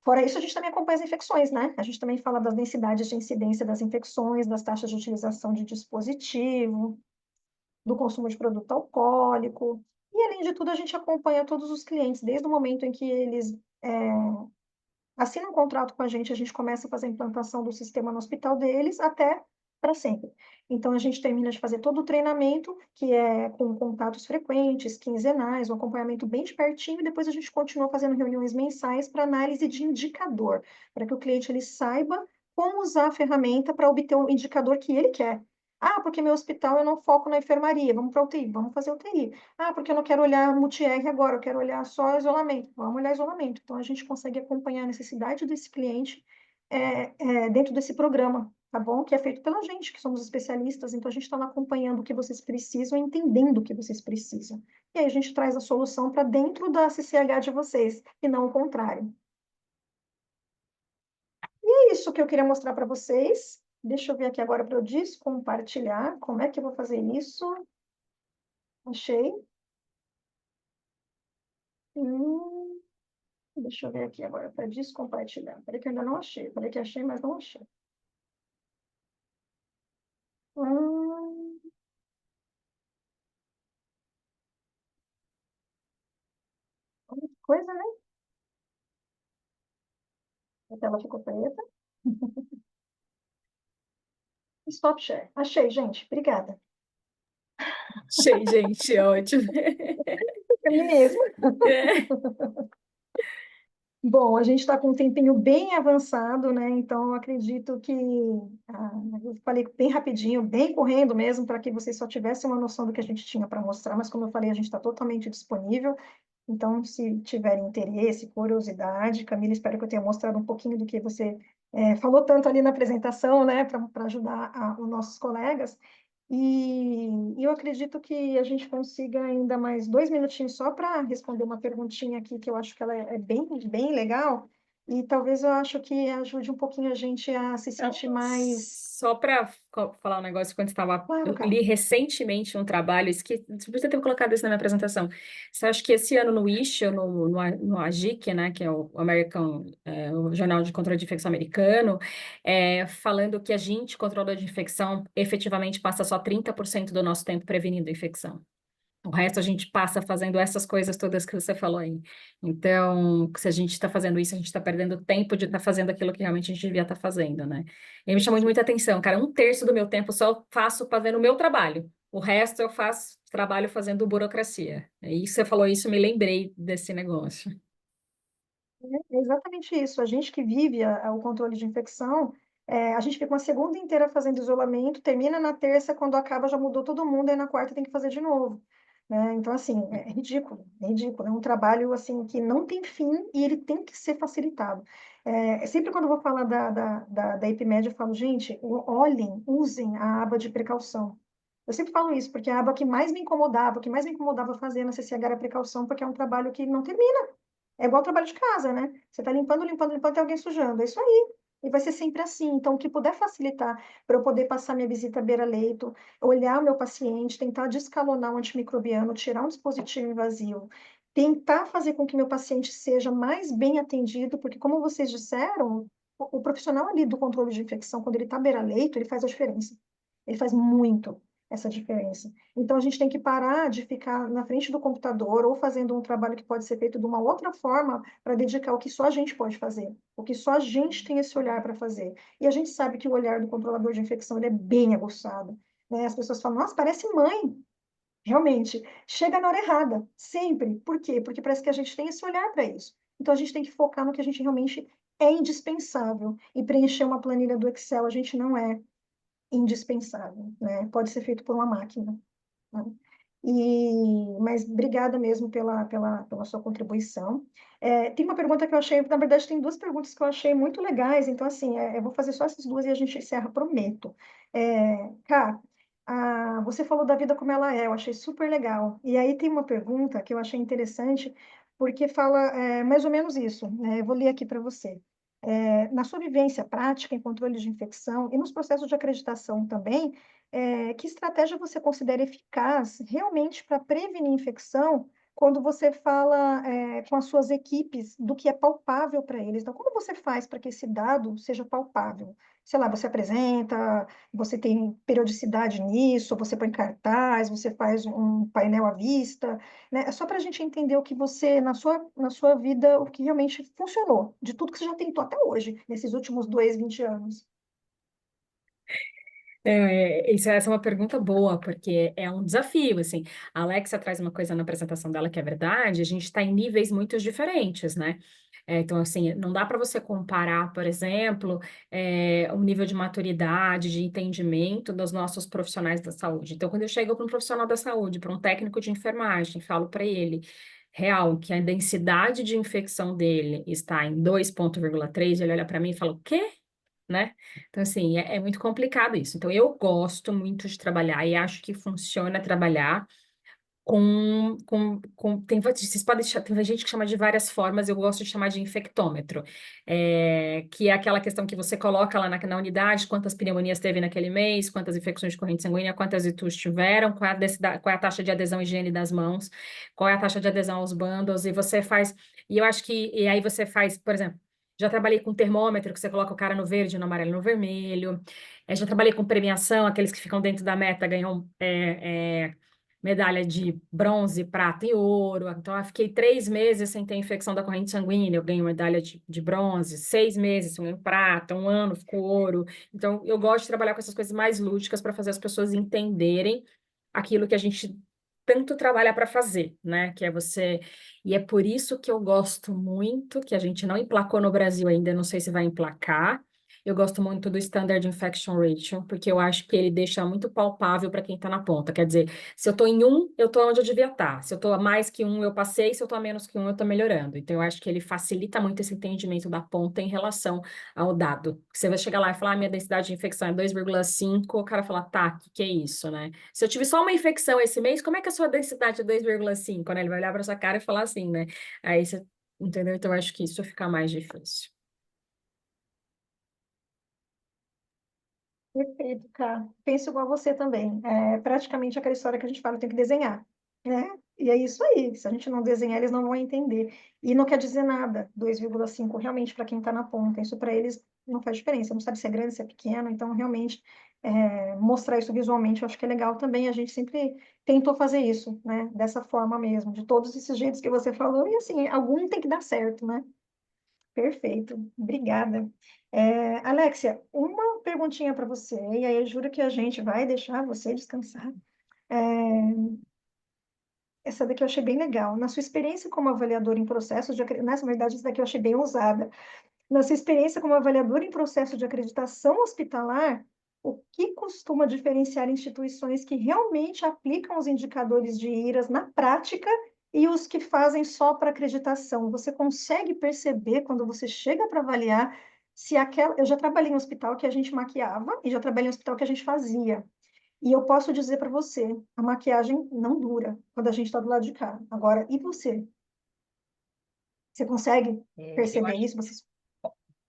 Fora isso, a gente também acompanha as infecções, né? A gente também fala das densidades de incidência das infecções, das taxas de utilização de dispositivo, do consumo de produto alcoólico. E, além de tudo, a gente acompanha todos os clientes, desde o momento em que eles assinam um contrato com a gente começa a fazer a implantação do sistema no hospital deles até para sempre. Então, a gente termina de fazer todo o treinamento, que é com contatos frequentes, quinzenais, um acompanhamento bem de pertinho, e depois a gente continua fazendo reuniões mensais para análise de indicador, para que o cliente ele saiba como usar a ferramenta para obter o indicador que ele quer. Ah, porque meu hospital eu não foco na enfermaria, vamos para UTI, vamos fazer UTI. Ah, porque eu não quero olhar multi-R agora, eu quero olhar só isolamento. Vamos olhar isolamento. Então, a gente consegue acompanhar a necessidade desse cliente dentro desse programa, tá bom? Que é feito pela gente, que somos especialistas. Então, a gente está acompanhando o que vocês precisam, entendendo o que vocês precisam. E aí, a gente traz a solução para dentro da CCH de vocês, e não o contrário. E é isso que eu queria mostrar para vocês. Deixa eu ver aqui agora para eu descompartilhar. Como é que eu vou fazer isso? Achei. Hum, deixa eu ver aqui agora para descompartilhar. Peraí que eu ainda não achei. Peraí que achei, mas não achei. Hum, olha que coisa, né? A tela ficou preta. Stop share. Achei, gente. Obrigada. Achei, gente, ótimo. É mesmo. É. Bom, a gente está com um tempinho bem avançado, né? Então, eu acredito que eu falei bem rapidinho, bem correndo mesmo, para que vocês só tivessem uma noção do que a gente tinha para mostrar, mas como eu falei, a gente está totalmente disponível. Então, se tiverem interesse, curiosidade, Camila, espero que eu tenha mostrado um pouquinho do que você falou tanto ali na apresentação, né, para ajudar os nossos colegas. E eu acredito que a gente consiga ainda mais 2 minutinhos só para responder uma perguntinha aqui, que eu acho que ela é bem, bem legal. E talvez eu acho que ajude um pouquinho a gente a se sentir mais... Só para falar um negócio, quando estava. Claro, Eu cara. li recentemente um trabalho, você podia ter colocado isso na minha apresentação. Você acha que esse ano no ISH, no AJIC, né, que é o American, o Jornal de Controle de Infecção Americano, falando que a gente, controlador de infecção, efetivamente passa só 30% do nosso tempo prevenindo a infecção. O resto a gente passa fazendo essas coisas todas que você falou aí. Então, se a gente está fazendo isso, a gente está perdendo tempo de estar fazendo aquilo que realmente a gente devia estar fazendo, né? E me chamou muita atenção, cara. 1/3 do meu tempo só faço fazendo o meu trabalho. O resto eu faço trabalho fazendo burocracia. E você falou isso, me lembrei desse negócio. É exatamente isso. A gente que vive o controle de infecção, a gente fica uma segunda inteira fazendo isolamento, termina na terça, quando acaba já mudou todo mundo, aí na quarta tem que fazer de novo. Né? Então, assim, é ridículo, é ridículo. É um trabalho, assim, que não tem fim e ele tem que ser facilitado. Sempre quando eu vou falar da IPMED, eu falo, gente, olhem, usem a aba de precaução. Eu sempre falo isso, porque a aba que mais me incomodava, o que mais me incomodava fazer na CCH era a precaução, porque é um trabalho que não termina. É igual trabalho de casa, né? Você está limpando, limpando, limpando, tem alguém sujando. É isso aí. E vai ser sempre assim. Então, o que puder facilitar para eu poder passar minha visita beira-leito, olhar o meu paciente, tentar descalonar o antimicrobiano, tirar um dispositivo invasivo, tentar fazer com que meu paciente seja mais bem atendido, porque, como vocês disseram, o profissional ali do controle de infecção, quando ele está beira-leito, ele faz a diferença. Ele faz muito essa diferença. Então, a gente tem que parar de ficar na frente do computador ou fazendo um trabalho que pode ser feito de uma outra forma para dedicar o que só a gente pode fazer, o que só a gente tem esse olhar para fazer. E a gente sabe que o olhar do controlador de infecção ele é bem aguçado. Né? As pessoas falam, nossa, parece mãe. Realmente, chega na hora errada, sempre. Por quê? Porque parece que a gente tem esse olhar para isso. Então, a gente tem que focar no que a gente realmente é indispensável. E preencher uma planilha do Excel, a gente não é indispensável, né? Pode ser feito por uma máquina, né? Mas obrigada mesmo pela sua contribuição. Tem uma pergunta que eu achei, na verdade, tem duas perguntas que eu achei muito legais, então, assim, eu vou fazer só essas duas e a gente encerra, prometo. Cá, você falou da vida como ela é, eu achei super legal. E aí tem uma pergunta que eu achei interessante, porque fala mais ou menos isso, né? Eu vou ler aqui para você. Na sua vivência prática em controle de infecção e nos processos de acreditação também, que estratégia você considera eficaz realmente para prevenir infecção quando você fala com as suas equipes do que é palpável para eles? Então, como você faz para que esse dado seja palpável? Sei lá, você apresenta, você tem periodicidade nisso, você põe cartaz, você faz um painel à vista, né? É só para a gente entender o que você, na sua vida, o que realmente funcionou, de tudo que você já tentou até hoje, nesses últimos 20 anos. Essa é uma pergunta boa, porque é um desafio, assim. A Alexa traz uma coisa na apresentação dela que é verdade, a gente está em níveis muito diferentes, né? Então, assim, não dá para você comparar, por exemplo, o nível de maturidade, de entendimento dos nossos profissionais da saúde. Então, quando eu chego para um profissional da saúde, para um técnico de enfermagem, falo para ele, real, que a densidade de infecção dele está em 2,3, ele olha para mim e fala, o quê? Né? Então, assim, é muito complicado isso. Então, eu gosto muito de trabalhar e acho que funciona trabalhar vocês podem, tem gente que chama de várias formas, eu gosto de chamar de infectômetro, que é aquela questão que você coloca lá na unidade, quantas pneumonias teve naquele mês, quantas infecções de corrente sanguínea, quantas ITUs tiveram, qual é a taxa de adesão à higiene das mãos, qual é a taxa de adesão aos bundles, e você faz, e eu acho que, e aí você faz, por exemplo, já trabalhei com termômetro, que você coloca o cara no verde, no amarelo, no vermelho. Já trabalhei com premiação, aqueles que ficam dentro da meta ganham medalha de bronze, prata e ouro. Então, eu fiquei 3 meses sem ter infecção da corrente sanguínea, eu ganho medalha de bronze, 6 meses sem prata, 1 ano ficou ouro. Então, eu gosto de trabalhar com essas coisas mais lúdicas para fazer as pessoas entenderem aquilo que a gente tanto trabalha para fazer, né? Que é você. E é por isso que eu gosto muito, que a gente não emplacou no Brasil ainda, não sei se vai emplacar. Eu gosto muito do Standard Infection Ratio, porque eu acho que ele deixa muito palpável para quem está na ponta. Quer dizer, se eu estou em 1, eu estou onde eu devia estar. Se eu estou a mais que 1, eu passei. Se eu estou a menos que 1, eu estou melhorando. Então, eu acho que ele facilita muito esse entendimento da ponta em relação ao dado. Você vai chegar lá e falar, minha densidade de infecção é 2,5, o cara fala, tá, o que é isso, né? Se eu tive só uma infecção esse mês, como é que a sua densidade é 2,5, né? Ele vai olhar para sua cara e falar assim, né? Aí você, entendeu? Então, eu acho que isso fica mais difícil. Perfeito, cara. Penso igual a você também. É praticamente aquela história que a gente fala, tem que desenhar, né? E é isso aí. Se a gente não desenhar, eles não vão entender. E não quer dizer nada, 2,5 realmente para quem está na ponta. Isso para eles não faz diferença. Não sabe se é grande, se é pequeno. Então, realmente, mostrar isso visualmente, eu acho que é legal também. A gente sempre tentou fazer isso, né? Dessa forma mesmo, de todos esses jeitos que você falou. E assim, algum tem que dar certo, né? Perfeito, obrigada. Alexia, uma perguntinha para você, e aí eu juro que a gente vai deixar você descansar. É, essa daqui eu achei bem legal. Na sua experiência como avaliador em processo de nessa verdade, essa daqui eu achei bem ousada. Na sua experiência como avaliador em processo de acreditação hospitalar, o que costuma diferenciar instituições que realmente aplicam os indicadores de IRAS na prática e os que fazem só para acreditação? Você consegue perceber quando você chega para avaliar se aquela. Eu já trabalhei em um hospital que a gente maquiava e já trabalhei em um hospital que a gente fazia. E eu posso dizer para você, a maquiagem não dura quando a gente está do lado de cá. Agora, e você? Você consegue Eu perceber acho isso? Você...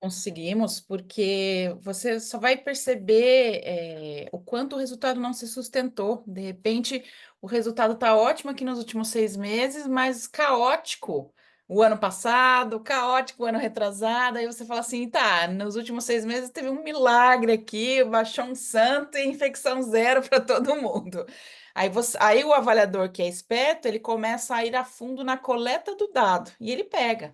conseguimos, porque você só vai perceber o quanto o resultado não se sustentou. De repente, o resultado está ótimo aqui nos últimos 6 meses, mas caótico o ano passado, caótico o ano retrasado. Aí você fala assim, tá, nos últimos 6 meses teve um milagre aqui, baixou um santo e infecção zero para todo mundo. Aí o avaliador que é esperto, ele começa a ir a fundo na coleta do dado e ele pega.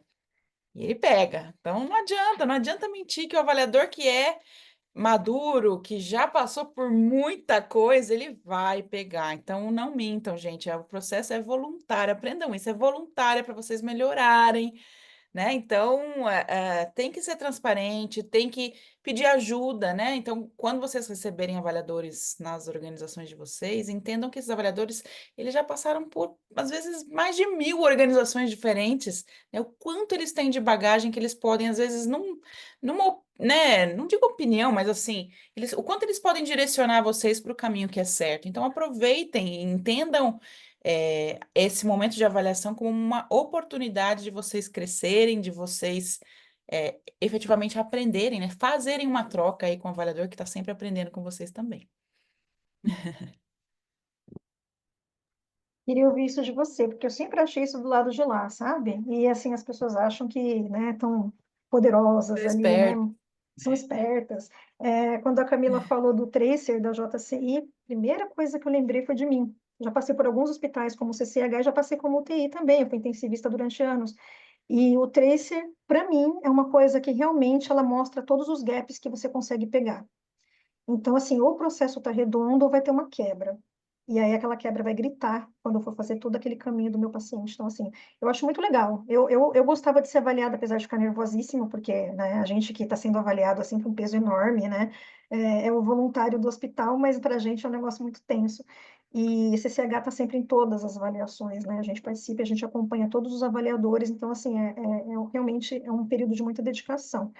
E ele pega. Então não adianta mentir que o avaliador que é maduro, que já passou por muita coisa, ele vai pegar. Então não mintam, gente. O processo é voluntário. Aprendam isso, é voluntário para vocês melhorarem, né? Então, tem que ser transparente, tem que pedir ajuda, né? Então, quando vocês receberem avaliadores nas organizações de vocês, entendam que esses avaliadores, eles já passaram por, às vezes, mais de 1.000 organizações diferentes, né? O quanto eles têm de bagagem que eles podem, às vezes, né? Não digo opinião, mas assim, o quanto eles podem direcionar vocês para o caminho que é certo. Então, aproveitem, entendam esse momento de avaliação como uma oportunidade de vocês crescerem, de vocês efetivamente aprenderem, né? Fazerem uma troca aí com o avaliador que está sempre aprendendo com vocês também. Queria ouvir isso de você, porque eu sempre achei isso do lado de lá, sabe? E assim as pessoas acham que, né, tão poderosas Ser ali, né? esperto. São espertas. Quando a Camila falou do tracer da JCI, a primeira coisa que eu lembrei foi de mim. Já passei por alguns hospitais como o CCH, já passei como UTI também, eu fui intensivista durante anos. E o tracer, para mim, é uma coisa que realmente ela mostra todos os gaps que você consegue pegar. Então, assim, ou o processo está redondo ou vai ter uma quebra. E aí aquela quebra vai gritar quando eu for fazer todo aquele caminho do meu paciente. Então, assim, eu acho muito legal. Eu gostava de ser avaliada, apesar de ficar nervosíssima, porque, né, a gente que está sendo avaliado, assim, com um peso enorme, né? É o voluntário do hospital, mas para a gente é um negócio muito tenso. E CCH está sempre em todas as avaliações, né? A gente participa, a gente acompanha todos os avaliadores. Então, assim, realmente é um período de muita dedicação.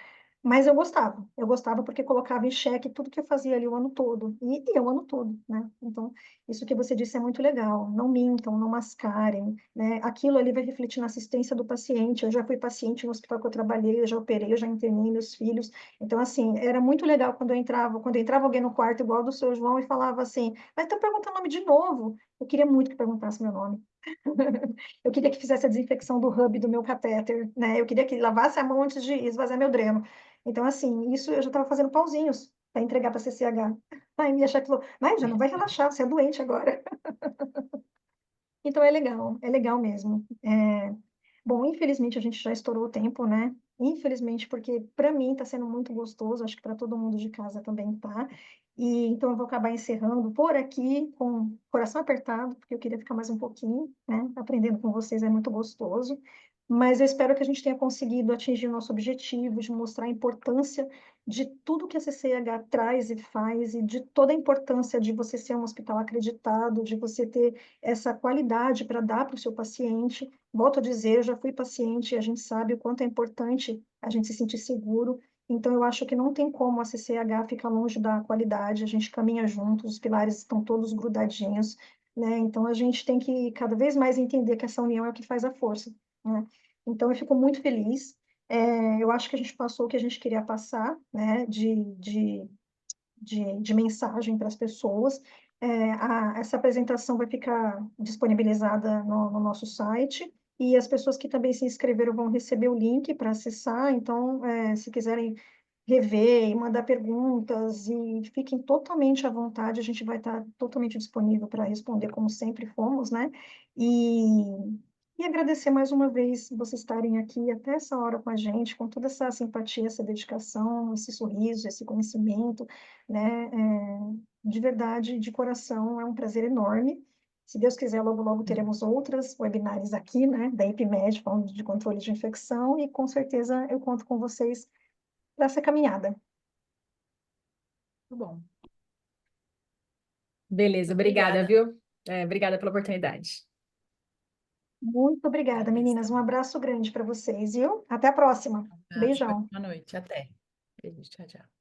Mas eu gostava porque colocava em xeque tudo que eu fazia ali o ano todo, e é o ano todo, né? Então, isso que você disse é muito legal, não mintam, não mascarem, né? Aquilo ali vai refletir na assistência do paciente, eu já fui paciente no hospital que eu trabalhei, eu já operei, eu já internei meus filhos, então, assim, era muito legal quando entrava alguém no quarto igual do seu João e falava assim, mas estão perguntando o nome de novo, eu queria muito que perguntasse meu nome. Eu queria que fizesse a desinfecção do hub do meu catéter, né? Eu queria que lavasse a mão antes de esvaziar meu dreno. Então, assim, isso eu já estava fazendo pauzinhos para entregar para a CCH. Aí minha chefe falou, mas já não vai relaxar, você é doente agora. Então é legal mesmo. Bom, infelizmente a gente já estourou o tempo, né? Infelizmente, porque para mim está sendo muito gostoso, acho que para todo mundo de casa também tá. E então eu vou acabar encerrando por aqui com o coração apertado, porque eu queria ficar mais um pouquinho, né? Aprendendo com vocês é muito gostoso. Mas eu espero que a gente tenha conseguido atingir o nosso objetivo de mostrar a importância de tudo que a CCH traz e faz, e de toda a importância de você ser um hospital acreditado, de você ter essa qualidade para dar para o seu paciente. Volto a dizer, eu já fui paciente e a gente sabe o quanto é importante a gente se sentir seguro. Então, eu acho que não tem como a CCH ficar longe da qualidade, a gente caminha juntos, os pilares estão todos grudadinhos, né? Então, a gente tem que cada vez mais entender que essa união é o que faz a força, né? Então, eu fico muito feliz. Eu acho que a gente passou o que a gente queria passar, né? de mensagem para as pessoas. Essa apresentação vai ficar disponibilizada no nosso site, e as pessoas que também se inscreveram vão receber o link para acessar. Então, se quiserem rever e mandar perguntas, e fiquem totalmente à vontade, a gente vai estar totalmente disponível para responder, como sempre fomos, né? E agradecer mais uma vez vocês estarem aqui até essa hora com a gente, com toda essa simpatia, essa dedicação, esse sorriso, esse conhecimento, né? De verdade, de coração, é um prazer enorme. Se Deus quiser, logo, logo teremos outras webinars aqui, né? Da IPMED, falando de controle de infecção, e com certeza eu conto com vocês nessa caminhada. Muito bom. Beleza, obrigada, Obrigada. viu? Obrigada pela oportunidade. Muito obrigada, Agradeço meninas. Um também. abraço grande para vocês, viu? Até a próxima. Um abraço, Beijão. boa noite. Até. Beijo, tchau, tchau.